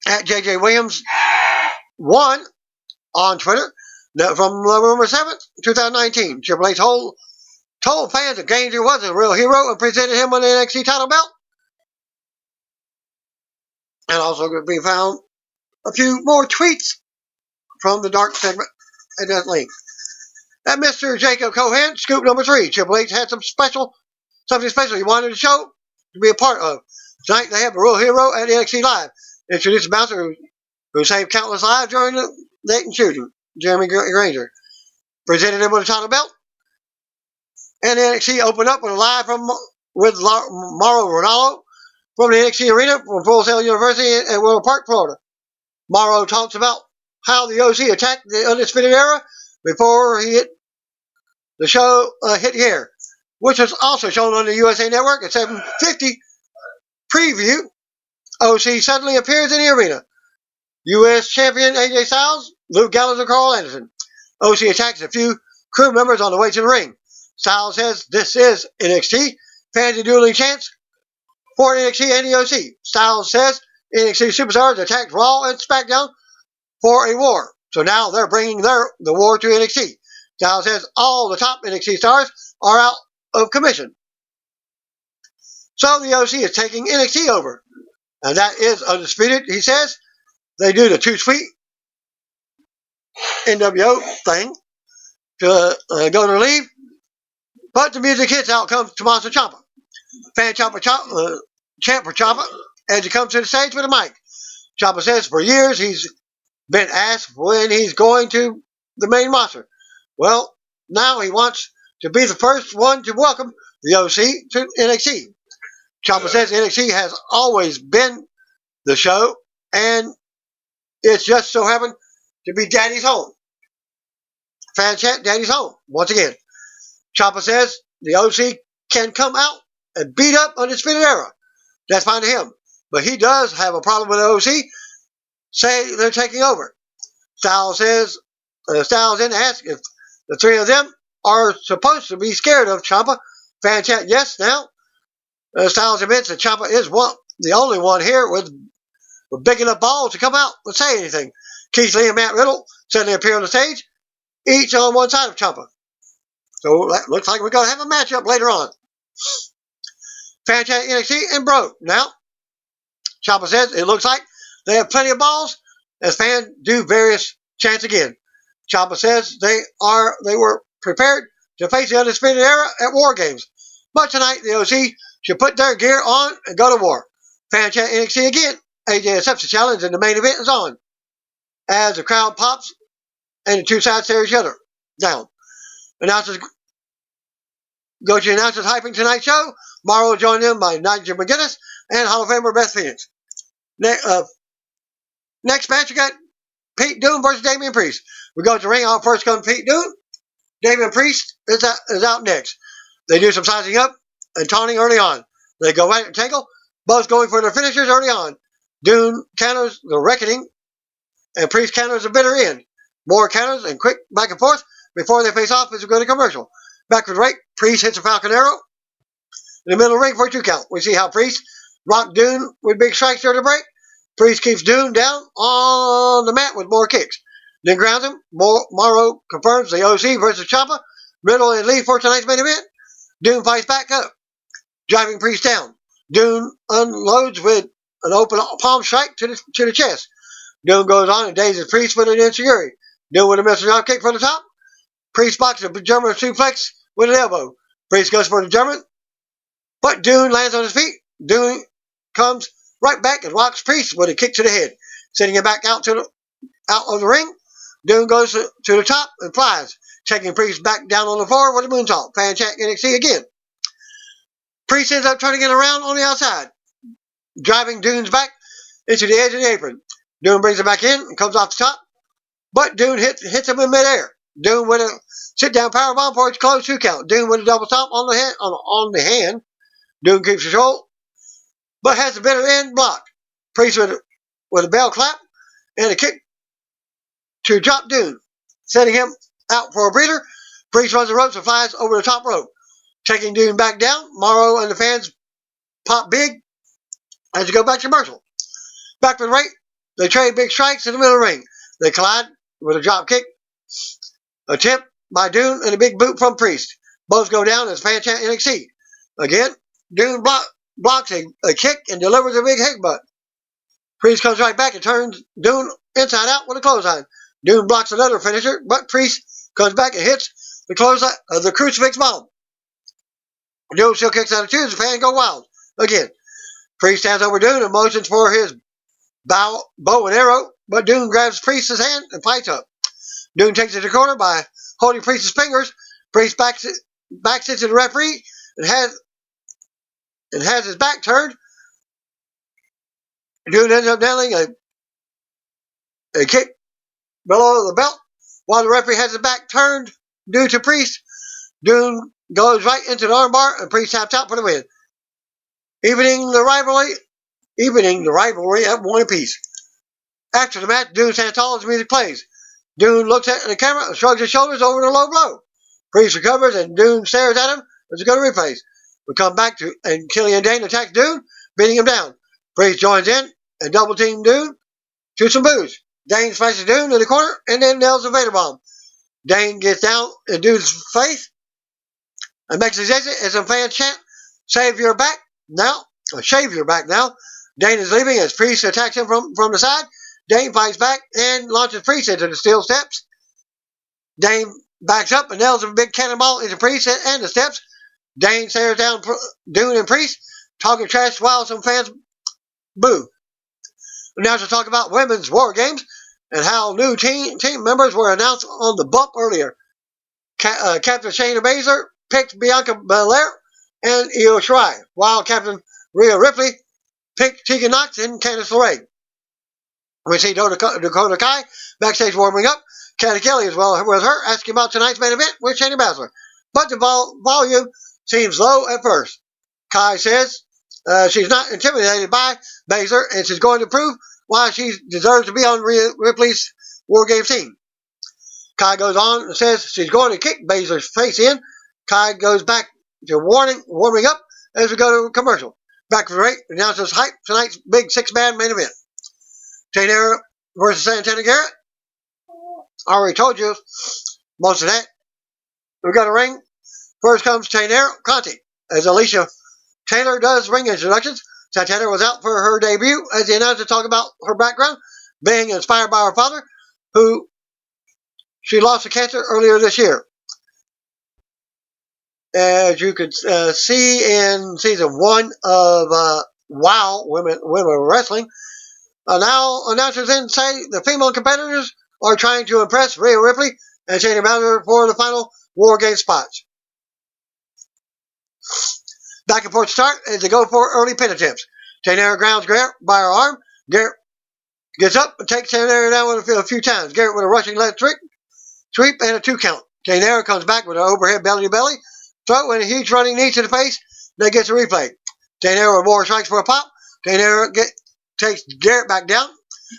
at J.J. Williams 1 on Twitter from November 7th, 2019. Triple H told fans that Granger was a real hero and presented him with an NXT title belt. And also going to be found a few more tweets from the dark segment at that link. At Mr. Jacob Cohen, scoop number 3. Triple H had something special he wanted to show to be a part of. Tonight they have a real hero at NXT Live. Introduced a bouncer who saved countless lives during the Dayton shooting, Jeremy Granger. Presented him with a title belt. And NXT opened up with a live with Mauro Ronaldo from the NXT arena from Full Sail University at Willow Park, Florida. Mauro talks about how the OC attacked the Undisputed Era before the show hit the air, which was also shown on the USA Network at 7:50 preview. OC suddenly appears in the arena. U.S. champion AJ Styles, Luke Gallows, and Carl Anderson. OC attacks a few crew members on the way to the ring. Styles says this is NXT. Fans are dueling chants for NXT and the OC. Styles says NXT superstars attacked Raw and SmackDown for a war. So now they're bringing the war to NXT. Styles says all the top NXT stars are out of commission. So the OC is taking NXT over. And that is undisputed, he says. They do the Too Sweet NWO thing to go to leave. But the music hits. Out comes Tommaso Ciampa. Fan chant for Ciampa as he comes to the stage with a mic. Ciampa says for years he's been asked when he's going to the main roster. Well, now he wants to be the first one to welcome the OC to NXT. Ciampa says NXT has always been the show, and it's just so happened to be Daddy's home. Fan chant, Daddy's home, once again. Ciampa says the OC can come out and beat up Undisputed Era. That's fine to him. But he does have a problem with the OC. Say they're taking over. Styles then asks if the three of them are supposed to be scared of Ciampa. Fan chat, yes, now. Styles admits that Ciampa is the only one here with big enough balls to come out and say anything. Keith Lee and Matt Riddle suddenly appear on the stage, each on one side of Ciampa. So that looks like we're going to have a matchup later on. Fan chat NXT and broke. Now, Ciampa says it looks like they have plenty of balls as fans do various chants again. Ciampa says they were prepared to face the Undisputed Era at War Games. But tonight, the OC should put their gear on and go to war. Fan chat NXT again. AJ accepts the challenge and the main event is on. As the crowd pops and the two sides stare each other down. Announcers go to the announcers hyping tonight's show. Mauro joined them by Nigel McGuinness and Hall of Famer Beth Phoenix. Next match, we got Pete Dunne versus Damian Priest. We go to the ring. Our first comes Pete Dunne. Damian Priest is out next. They do some sizing up and taunting early on. They go right and tangle, both going for their finishers early on. Dunne counters the Reckoning, and Priest counters the Bitter End. More counters and quick back and forth before they face off as we go to commercial. Back for the break, Priest hits a Falcon Arrow in the middle of the ring for a 2 count. We see how Priest rocked Dunne with big strikes during the break. Priest keeps Dunne down on the mat with more kicks. Then grounds him. Mauro confirms the OC versus Ciampa. Riddle and Lee for tonight's main event. Dunne fights back up, driving Priest down. Dunne unloads with an open palm strike to the chest. Dunne goes on and dazes Priest with an enziguri. Dunne with a missile drop kick from the top. Priest blocks a German suplex with an elbow. Priest goes for the German, but Dunne lands on his feet. Dunne comes right back and rocks Priest with a kick to the head, sending him back out of the ring. Dunne goes to the top and flies, taking Priest back down on the floor with a moonsault. Fan check NXT again. Priest ends up turning it around on the outside. driving Dune's back into the edge of the apron. Dune brings it back in and comes off the top, but Dune hits him in midair. Dune with a sit-down powerbomb for its close 2 count. Dune with a double stomp on the hand. Dune keeps control, but has the bitter end blocked. Priest with a bell clap and a kick to drop Dune, setting him out for a breather. Priest runs the ropes and flies over the top rope, taking Dune back down. Morrow and the fans pop big as they go back to commercial. Back for the right, they trade big strikes in the middle of the ring. They collide with a drop kick attempt by Dune and a big boot from Priest. Both go down as fan chant NXT. Again, Dune blocks a kick and delivers a big headbutt. Priest comes right back and turns Dune inside out with a clothesline. Dune blocks another finisher, but Priest comes back and hits the clothesline of the crucifix bomb. Dune still kicks out of 2 as the fans go wild. Again, Priest stands over Dune and motions for his bow and arrow, but Dune grabs Priest's hand and fights up. Dune takes it to the corner by holding Priest's fingers. Priest backs into the referee and has his back turned. Dune ends up nailing a kick below the belt while the referee has his back turned due to Priest. Dune goes right into the armbar and Priest taps out for the win, evening the rivalry at 1 apiece. After the match, Dune stands tall as the music plays. Dune looks at the camera and shrugs his shoulders over the low blow. Priest recovers and Dune stares at him as he goes to replays. We come back to and Killian Dane attacks Dune, beating him down. Priest joins in and double team Dune to some boos. Dane smashes Dune in the corner and then nails the Vader bomb. Dane gets down in Dune's face and makes his exit as some fans chant, "Save your back now," or "Shave your back now." Dane is leaving as Priest attacks him from the side. Dane fights back and launches Priest into the steel steps. Dane backs up and nails a big cannonball into Priest and the steps. Dane stares down Dune and Priest, talking trash while some fans boo. Now to talk about women's war games and how new team members were announced on the bump earlier. Captain Shayna Baszler picked Bianca Belair and Io Shirai, while Captain Rhea Ripley picked Tegan Nox and Candice LeRae. We see Dakota Kai backstage warming up. Cathy Kelly as well with her, asking about tonight's main event with Shayna Baszler. But the volume seems low at first. Kai says she's not intimidated by Baszler and she's going to prove why she deserves to be on Rhea Ripley's War Games team. Kai goes on and says she's going to kick Baszler's face in. Kai goes back to warming up as we go to commercial. Back for the rate, announces hype tonight's big 6-man main event. Taynara versus Santana Garrett. I already told you most of that. We've got a ring. First comes Taynara Conti as Alicia Taylor does ring introductions. Santana was out for her debut as the announcer talked about her background, being inspired by her father, who she lost to cancer earlier this year. As you could see in season 1 of WoW, Women Wrestling, now announcers then say the female competitors are trying to impress Rhea Ripley and Shayna Baszler for the final War Game spots. Back and forth start as they go for early pin attempts. Taynara grounds Garrett by her arm. Garrett gets up and takes Taynara down with a few times. Garrett with a rushing left sweep and a 2 count. Taynara comes back with an overhead belly-to-belly throw and a huge running knee to the face. Then gets a replay. Taynara with more strikes for a pop. Taynara takes Garrett back down.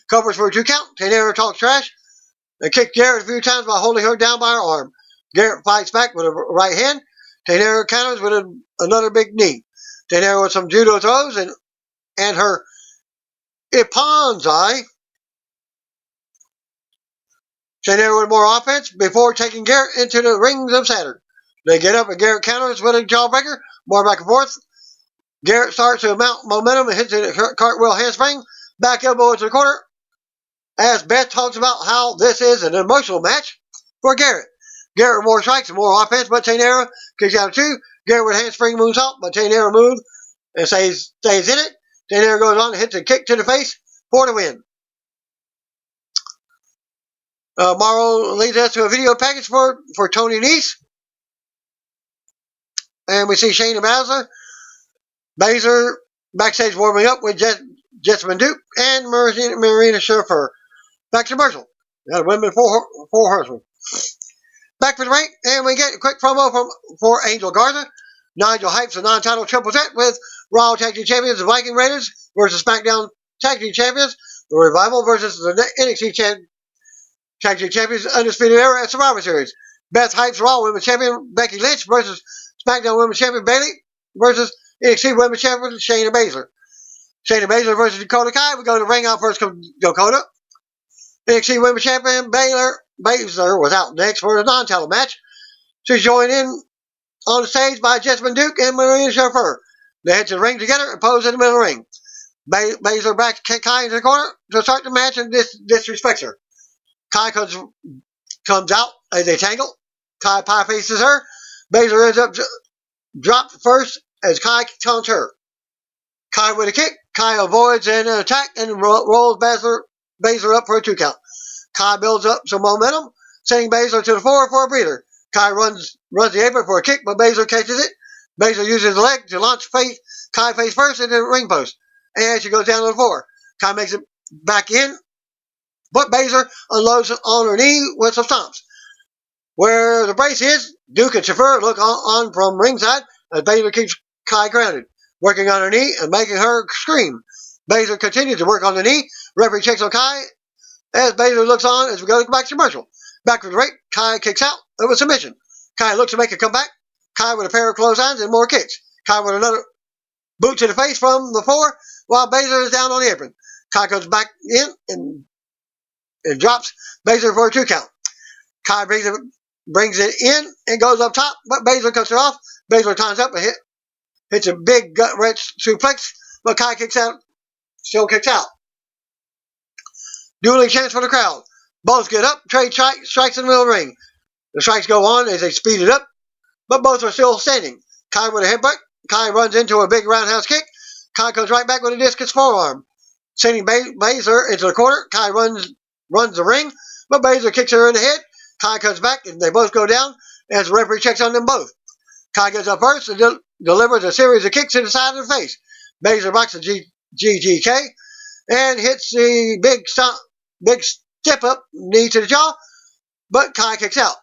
Covers for a 2 count. Taynara talks trash and kicks Garrett a few times by holding her down by her arm. Garrett fights back with a right hand. Taynara counters with another big knee. Taynara with some judo throws and her Ipanzai. Taynara with more offense before taking Garrett into the rings of Saturn. They get up and Garrett counters with a jawbreaker. More back and forth. Garrett starts to mount momentum and hits a cartwheel handspring. Back elbow into the corner. As Beth talks about how this is an emotional match for Garrett. Garrett with more strikes and more offense, but Taynara kicks out of 2. Garrett with handspring moves off, but Taynara moves and stays in it. Taynara goes on and hits a kick to the face for the win. Morrow leads us to a video package for Tony Nese. And we see Shayna Baszler backstage warming up with Jessamine Duke and Marina Shaffer. Back to commercial. Got a women four horsemen. Back for the ring, and we get a quick promo for Angel Garza. Nigel hypes a non-title triple threat with Raw Tag Team Champions, the Viking Raiders versus SmackDown Tag Team Champions, the Revival versus the NXT Tag Team Champions, Undisputed Era at Survivor Series. Beth hypes Raw Women's Champion Becky Lynch versus SmackDown Women's Champion Bayley versus NXT Women's Champion Shayna Baszler. Shayna Baszler versus Dakota Kai. We go to ring out first. Dakota. NXT Women's Champion Baszler was out next for a non-title match. She's joined in on the stage by Jessamine Duke and Marina Shaffer. They head to the ring together and pose in the middle of the ring. Baszler backs Kai into the corner to start the match and disrespects her. Kai comes out as they tangle. Kai pie faces her. Baszler ends up dropped first as Kai taunts her. Kai with a kick. Kai avoids an attack and rolls Baszler up for a 2 count. Kai builds up some momentum, sending Baszler to the floor for a breather. Kai runs the apron for a kick, but Baszler catches it. Baszler uses the leg to launch Kai face first into the ring post, and she goes down to the floor. Kai makes it back in, but Baszler unloads on her knee with some stomps. Where the brace is, Duke and Shaffer look on from ringside as Baszler keeps Kai grounded, working on her knee and making her scream. Baszler continues to work on the knee. Referee checks on Kai as Baszler looks on as we go back to commercial. Back from the ring, Kai kicks out of a submission. Kai looks to make a comeback. Kai with a pair of clotheslines and more kicks. Kai with another boot to the face from the floor while Baszler is down on the apron. Kai comes back in and drops Baszler for a 2 count. Kai brings it in and goes up top, but Baszler cuts her off. Baszler times up and hits a big gut-wrench suplex, but Kai still kicks out. Dueling chants for the crowd. Both get up, trade strikes in the middle of the ring. The strikes go on as they speed it up, but both are still standing. Kai with a headbutt. Kai runs into a big roundhouse kick. Kai comes right back with a discus forearm, sending Baszler into the corner. Kai runs the ring, but Baszler kicks her in the head. Kai comes back, and they both go down as the referee checks on them both. Kai gets up first and delivers a series of kicks to the side of the face. Baszler blocks the GGK and hits the big step up knee to the jaw, but Kai kicks out.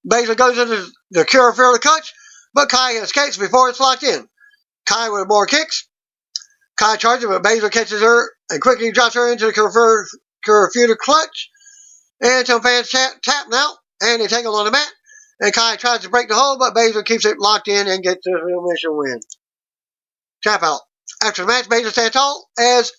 Baszler goes into the cure for the clutch, but Kai escapes before it's locked in. Kai with more kicks. Kai charges, but Baszler catches her and quickly drops her into the Kirifuda clutch. And some fans tap now, and they tangle on the mat. And Kai tries to break the hold, but Baszler keeps it locked in and gets the submission win. Tap out. After the match, Baszler stands tall as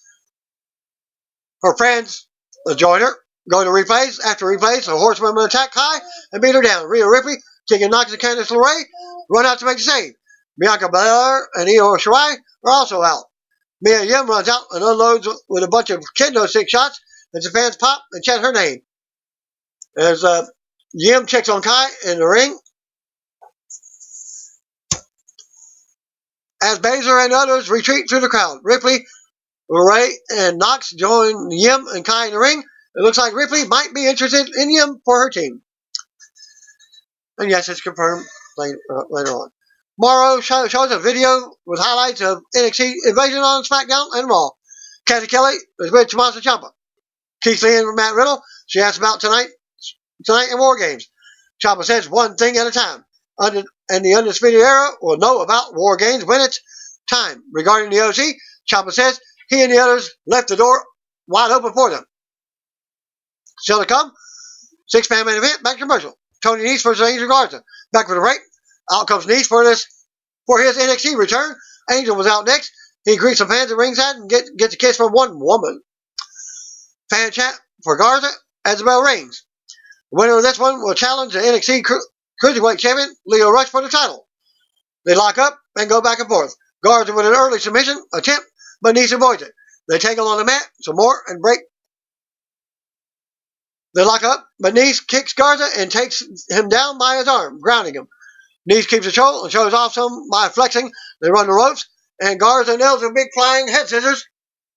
her friends join her. Go to replays. After replays, the horsewomen attack Kai and beat her down. Rhea Ripley, Tegan Knox, and Candice LeRae run out to make the save. Bianca Belair and Io Shirai are also out. Mia Yim runs out and unloads with a bunch of kendo stick shots as the fans pop and chant her name. As Yim checks on Kai in the ring. As Baszler and others retreat through the crowd, Ripley, LeRae, and Knox join Yim and Kai in the ring. It looks like Ripley might be interested in Yim for her team. And yes, it's confirmed later on. Morrow shows a video with highlights of NXT Invasion on SmackDown and Raw. Kathy Kelly is with Tommaso Ciampa. Keith Lee and Matt Riddle. She asks about tonight in War Games. Ciampa says one thing at a time. And the Undisputed Era will know about War Games when it's time. Regarding the OC, Ciampa says he and the others left the door wide open for them. Still to come, 6-man main event, back to commercial. Tony Nese versus Angel Garza. Back for the break. Out comes Nese for his NXT return. Angel was out next. He greets some fans at ringside and gets a kiss from one woman. Fan chat for Garza as the bell rings. The winner of this one will challenge the NXT Cruiserweight Champion Lio Rush for the title. They lock up and go back and forth. Garza with an early submission attempt, but Nese avoids it. They tangle on the mat some more and break. They lock up, but Nese kicks Garza and takes him down by his arm, grounding him. Nese keeps control and shows off some by flexing. They run the ropes, and Garza nails a big flying head scissors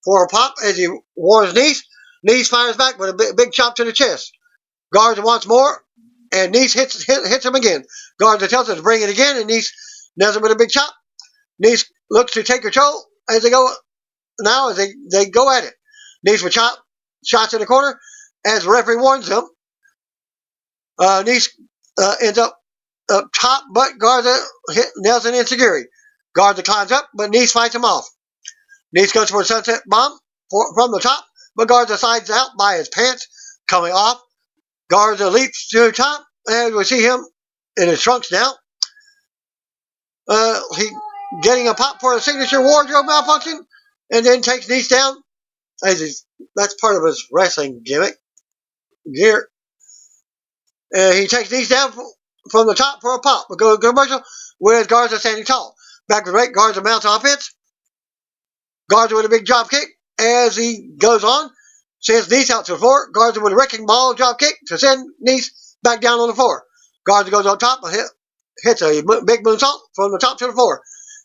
for a pop as he warns Nese. Nese fires back with a big chop to the chest. Garza wants more, and Nese hits him again. Garza tells him to bring it again, and Nese nails him with a big chop. Nice looks to take control as they go they go at it. Nice with shots in the corner as the referee warns them. Nice ends up top, but Garza nails an enziguri. Garza climbs up, but Nice fights him off. Nice goes for a sunset bomb from the top, but Garza slides out by his pants coming off. Garza leaps to the top, and we see him in his trunks now. He getting a pop for a signature wardrobe malfunction, and then takes Nice down. That's part of his wrestling gimmick. Gear. He takes Nice down from the top for a pop. We go to commercial with Garza standing tall. Back to the right, Garza mounts offense. Garza with a big drop kick as he goes on. Sends Nice out to the floor. Garza with a wrecking ball drop kick to send Nice back down on the floor. Garza goes on top and hits a big moonsault from the top to the floor.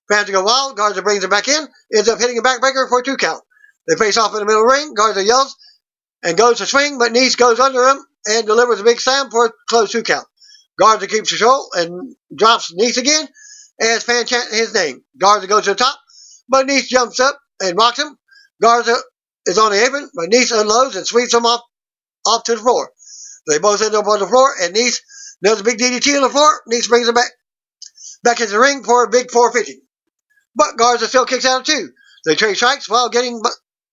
Fans go wild. Garza brings him back in. Ends up hitting a backbreaker for a 2 count. They face off in the middle of the ring. Garza yells and goes to swing, but Nice goes under him and delivers a big slam for a close 2 count. Garza keeps control and drops Nice again as fans chant his name. Garza goes to the top, but Nice jumps up and rocks him. Garza is on the apron, but Nice unloads and sweeps him off to the floor. They both end up on the floor, and Nice does a big DDT on the floor. Nice brings him back into the ring for a big 450. But Garza still kicks out of 2. They trade strikes while getting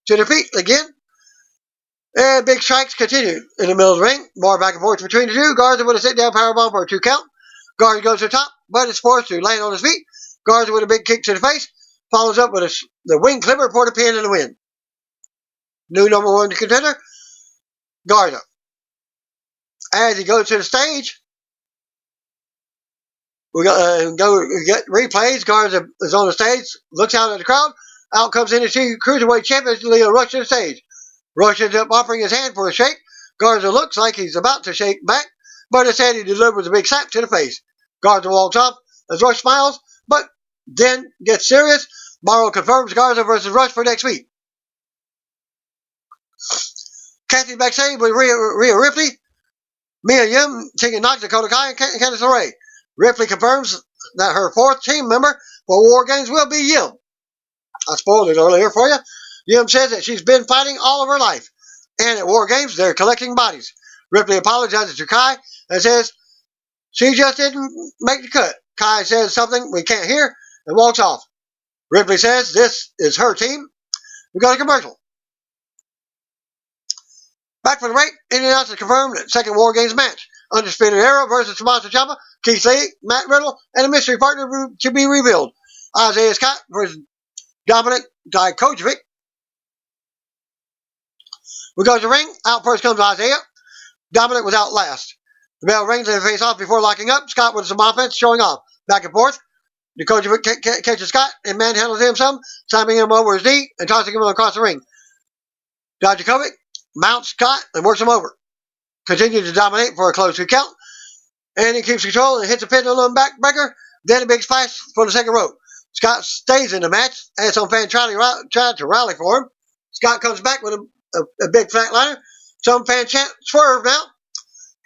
to their feet again. And big strikes continue in the middle of the ring. More back and forth between the two. Garza with a sit-down powerbomb for a 2 count. Garza goes to the top, but is forced to land on his feet. Garza with a big kick to the face. Follows up with the wing clipper for the pin and the win. New number 1 contender, Garza. As he goes to the stage, we get replays. Garza is on the stage, looks out at the crowd. Out comes NXT Cruiserweight Champion Leo Rush to the stage. Rush ends up offering his hand for a shake. Garza looks like he's about to shake back, but instead he delivers a big slap to the face. Garza walks off as Rush smiles, but then gets serious. Morrow confirms Garza versus Rush for next week. Kathy backstage with Rhea Ripley, Mia Yim, Tegan Knox, Dakota Kai, and Candice LeRae. Ripley confirms that her 4th team member for War Games will be Yim. I spoiled it earlier for you. Yim says that she's been fighting all of her life, and at War Games they're collecting bodies. Ripley apologizes to Kai and says she just didn't make the cut. Kai says something we can't hear and walks off. Ripley says this is her team. We got a commercial. Back for the break, Indian announcers confirmed that second War Games match. Undisputed Era versus Tommaso Ciampa, Keith Lee, Matt Riddle, and a mystery partner to be revealed. Isaiah Scott versus Dominic Dijakovic. We go to the ring. Out first comes Isaiah. Dominic was out last. The bell rings and they face off before locking up. Scott with some offense showing off. Back and forth. Dijakovic catches Scott and manhandles him some, slamming him over his knee and tossing him across the ring. Dijakovic mounts Scott and works him over. Continues to dominate for a close 2 count. And he keeps control and hits a pendulum backbreaker. Then a big splash for the second rope. Scott stays in the match as some fans try to rally for him. Scott comes back with a big flatliner. Some fans chant swerve now.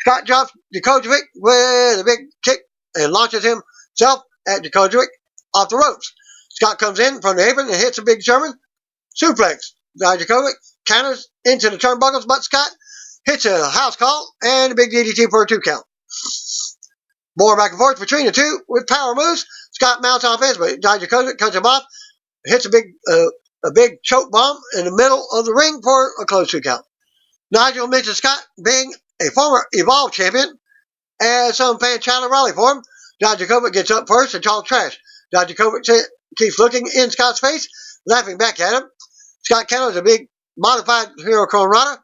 Scott drops Dijakovic with a big kick and launches himself at Dijakovic off the ropes. Scott comes in from the apron and hits a big German suplex. Dijakovic counters into the turnbuckles, but Scott hits a house call and a big DDT for a 2 count. More back and forth between the two with power moves. Scott mounts offense, but Dijakovic cuts him off. Hits a big choke bomb in the middle of the ring for a close 2 count. Nigel mentions Scott being a former Evolve champion, as some fans try to rally for him. Dijakovic gets up first and talks trash. Dijakovic keeps looking in Scott's face, laughing back at him. Scott counters a big modified Hero Coronado.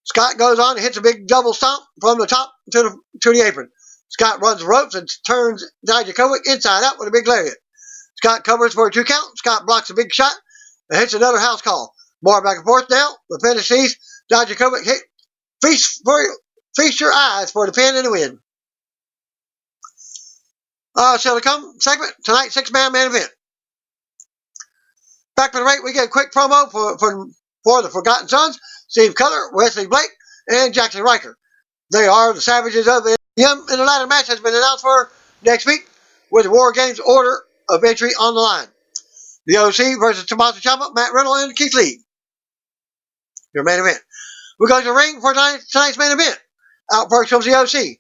Scott goes on and hits a big double stomp from the top to the apron. Scott runs the ropes and turns Dijakovic inside out with a big lariat. Scott covers for a 2 count. Scott blocks a big shot and hits another house call. More back and forth now. The finish sees Dijakovic hit. Feast your eyes for the pin and the win. So to come segment, tonight's 6-man main event. Back for the break, we get a quick promo for the Forgotten Sons, Steve Cutler, Wesley Blake, and Jackson Riker. They are the Savages of Yum, and the ladder match has been announced for next week with the War Games order of entry on the line. The OC versus Tommaso Ciampa, Matt Riddle, and Keith Lee. Your main event. We go to the ring for tonight's main event. Out first comes the OC.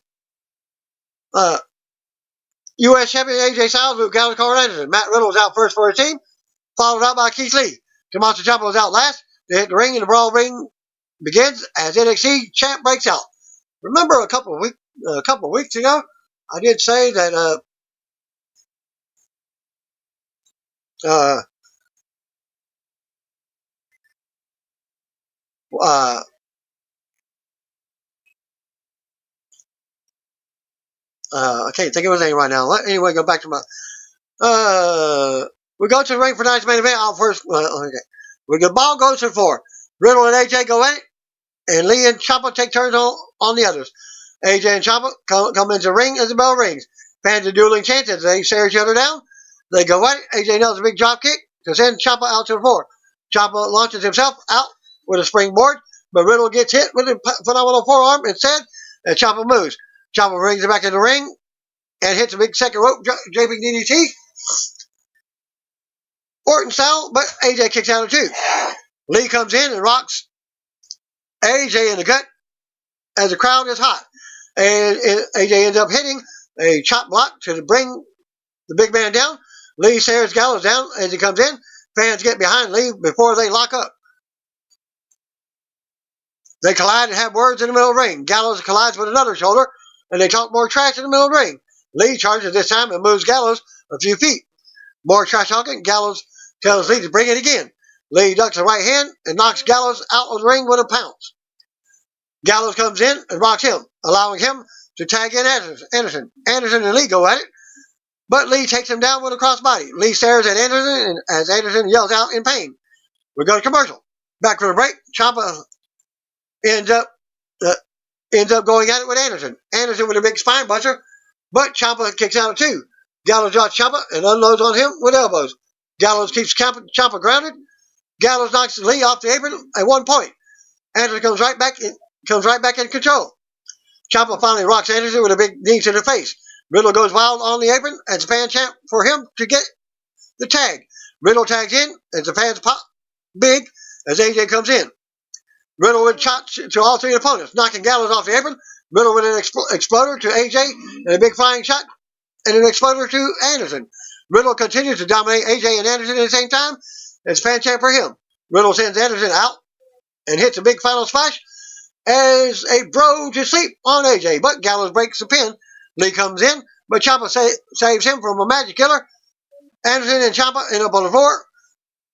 U.S. champion AJ Styles with Gallows, Carl Anderson. Matt Riddle was out first for his team, followed out by Keith Lee. Tommaso Ciampa was out last. They hit the ring, and the brawl ring begins as NXT champ breaks out. Remember a couple of weeks ago, I did say that I can't think of his name right now. Anyway, go back to my. We go to the ring for tonight's main event. Out first. Okay. The ball goes to the floor. Riddle and AJ go in it, and Lee and Ciampa take turns on the others. AJ and Ciampa come into the ring as the bell rings. Fans are dueling chants as they stare each other down. They go at it. AJ nails a big drop kick to send Ciampa out to the floor. Ciampa launches himself out with a springboard, but Riddle gets hit with a phenomenal forearm instead, and Ciampa moves. Ciampa brings it back in the ring and hits a big second rope draping DDT. Orton style, but AJ kicks out of two. Lee comes in and rocks AJ in the gut as the crowd is hot. And AJ ends up hitting a chop block to bring the big man down. Lee stares Gallows down as he comes in. Fans get behind Lee before they lock up. They collide and have words in the middle of the ring. Gallows collides with another shoulder, and they talk more trash in the middle of the ring. Lee charges this time and moves Gallows a few feet. More trash talking. Gallows tells Lee to bring it again. Lee ducks a right hand and knocks Gallows out of the ring with a pounce. Gallows comes in and rocks him, allowing him to tag in Anderson. Anderson and Lee go at it, but Lee takes him down with a crossbody. Lee stares at Anderson as Anderson yells out in pain. We go to commercial. Back from the break, Ciampa ends up going at it with Anderson. Anderson with a big spine buster, but Ciampa kicks out of two. Gallows drops Ciampa and unloads on him with elbows. Gallows keeps Ciampa grounded. Gallows knocks Lee off the apron at one point. Anderson comes right back in control. Ciampa finally rocks Anderson with a big knee to the face. Riddle goes wild on the apron as the fan chant for him to get the tag. Riddle tags in as the fans pop big as AJ comes in. Riddle with shots to all three opponents, knocking Gallows off the apron. Riddle with an exploder to AJ and a big flying shot and an exploder to Anderson. Riddle continues to dominate AJ and Anderson at the same time as fan chant for him. Riddle sends Anderson out and hits a big final splash as a bro to sleep on AJ, but Gallows breaks the pin. Lee comes in, but Ciampa saves him from a magic killer. Anderson and Ciampa end up on the floor.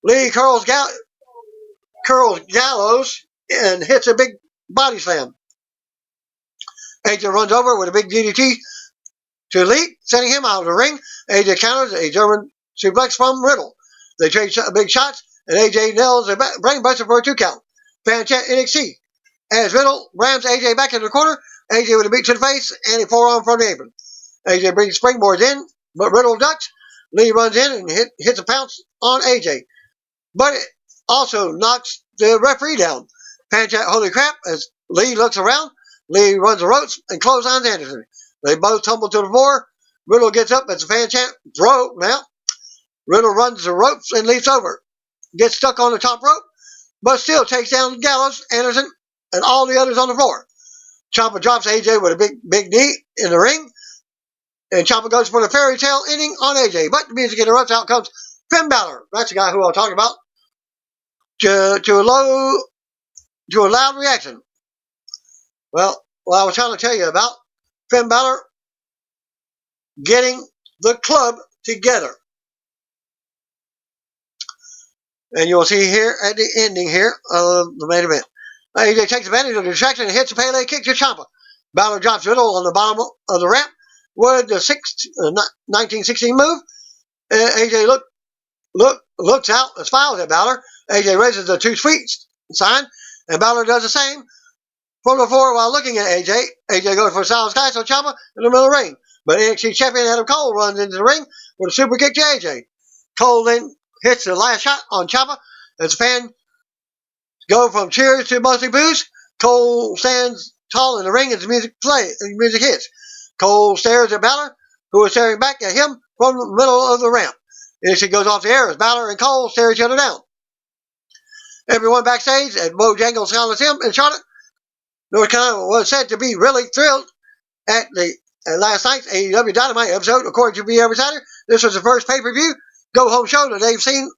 Lee curls Gallows and hits a big body slam. AJ runs over with a big DDT to Lee, sending him out of the ring. AJ counters a German suplex from Riddle. They trade big shots, and AJ nails a brainbuster for a 2 count. Fan chant NXT. As Riddle rams AJ back into the corner, AJ with a beat to the face and a forearm from the apron. AJ brings springboards in, but Riddle ducks. Lee runs in and hits a pounce on AJ. But it also knocks the referee down. Fan chant holy crap as Lee looks around. Lee runs the ropes and clotheslines Anderson. They both tumble to the floor. Riddle gets up as the fan chant bro now. Riddle runs the ropes and leaps over. Gets stuck on the top rope, but still takes down Gallows, Anderson, and all the others on the floor. Ciampa drops AJ with a big knee in the ring, and Ciampa goes for the fairy tale ending on AJ. But the music interrupts. Out comes Finn Balor. That's the guy who I'm talking about. To a loud reaction. Well, I was trying to tell you about Finn Balor getting the club together. And you'll see here at the ending here of the main event. AJ takes advantage of the distraction and hits a Pele kick to Ciampa. Balor drops Riddle on the bottom of the ramp with the 1916 move. AJ looks out and smiles at Balor. AJ raises the 2 sweets sign, and Balor does the same from the floor while looking at AJ. AJ goes for a solid sky, so Ciampa in the middle of the ring. But NXT champion Adam Cole runs into the ring with a super kick to AJ. Cole then hits the last shot on Ciampa as the fans go from cheers to mostly boos. Cole stands tall in the ring as the music hits. Cole stares at Balor, who is staring back at him from the middle of the ramp. NXT goes off the air as Balor and Cole stare each other down. Everyone backstage at Bojangles Coliseum in Charlotte, North Carolina, was said to be really thrilled at last night's AEW Dynamite episode. According to BR Insider, this was the first pay-per-view go-home show that they've seen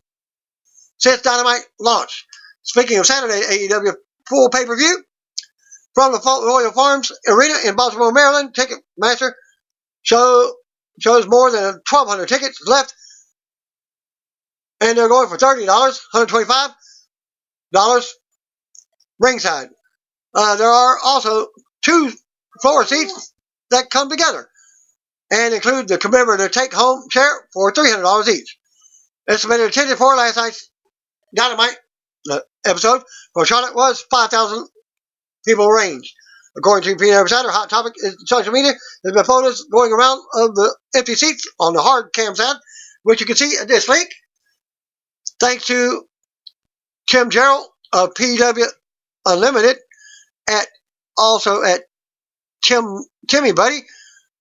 since Dynamite launched. Speaking of Saturday AEW full pay-per-view, from the Royal Farms Arena in Baltimore, Maryland, Ticketmaster shows more than 1,200 tickets left, and they're going for $30, $125 ringside. There are also 2 floor seats that come together and include the commemorative take-home chair for $300 each. Estimated attendance for last night's Dynamite episode for Charlotte was 5,000 people range. According to PR Insider, Hot Topic in social media, there's been photos going around of the empty seats on the hard cam side, which you can see at this link. Thanks to Tim Gerald of PW Unlimited, also at Timmy Buddy.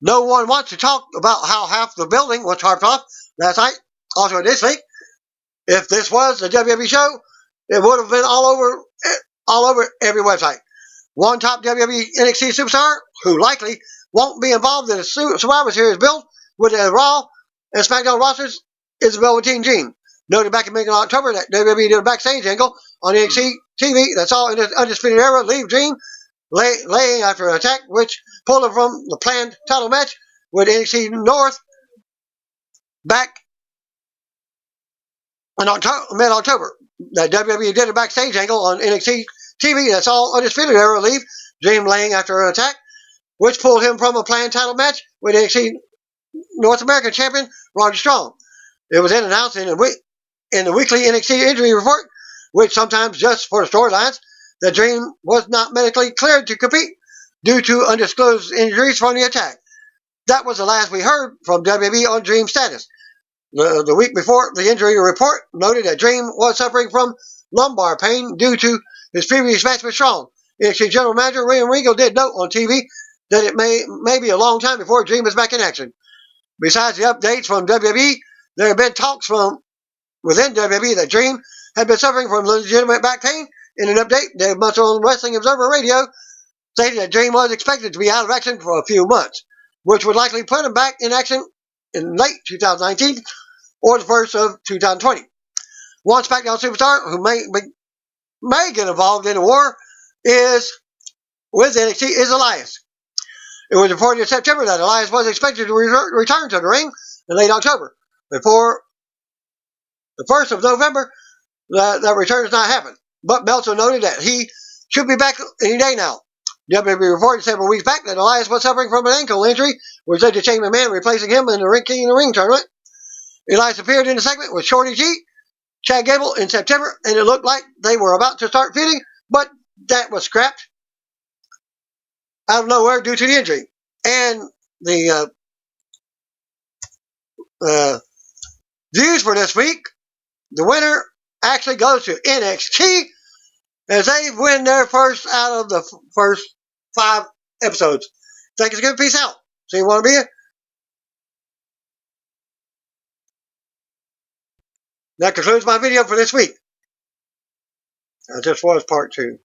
No one wants to talk about how half the building was tarped off last night. Also at this link, if this was a WWE show, it would have been all over every website. One top WWE NXT superstar, who likely won't be involved in a Survivor Series build with the Raw and SmackDown rosters, is the Velveteen Dream. Noted back in mid-October that WWE did a backstage angle on NXT TV that saw in the Undisputed Era leave Dream laying after an attack, which pulled him from the planned title match with NXT North back in mid-October. That WWE did a backstage angle on NXT TV that saw Undisputed Era leave Dream laying after an attack, which pulled him from a planned title match with NXT North American Champion Roderick Strong. It was then announced in the weekly NXT injury report, which sometimes just for the storylines, that Dream was not medically cleared to compete due to undisclosed injuries from the attack. That was the last we heard from WWE on Dream's status. The week before, the injury report noted that Dream was suffering from lumbar pain due to his previous match with Strong. NXT General Manager William Regal did note on TV that it may be a long time before Dream is back in action. Besides the updates from WWE, there have been talks from within WWE that Dream had been suffering from legitimate back pain. In an update, Dave Munster on Wrestling Observer Radio stated that Dream was expected to be out of action for a few months, which would likely put him back in action in late 2019 or the first of 2020. One SmackDown superstar who may get involved in the war with NXT is Elias. It was reported in September that Elias was expected to return to the ring in late October. Before the 1st of November, that return has not happened. But Meltzer noted that he should be back any day now. WWE reported several weeks back that Elias was suffering from an ankle injury, which led to Shane McMahon replacing him in the King of the Ring tournament. Elias appeared in the segment with Shorty G, Chad Gable in September, and it looked like they were about to start feuding, but that was scrapped out of nowhere due to the injury. And the views for this week, the winner actually goes to NXT as they win their first out of the first 5 episodes. Thank you, good. Peace out. See you want to be here? That concludes my video for this week. This was part 2.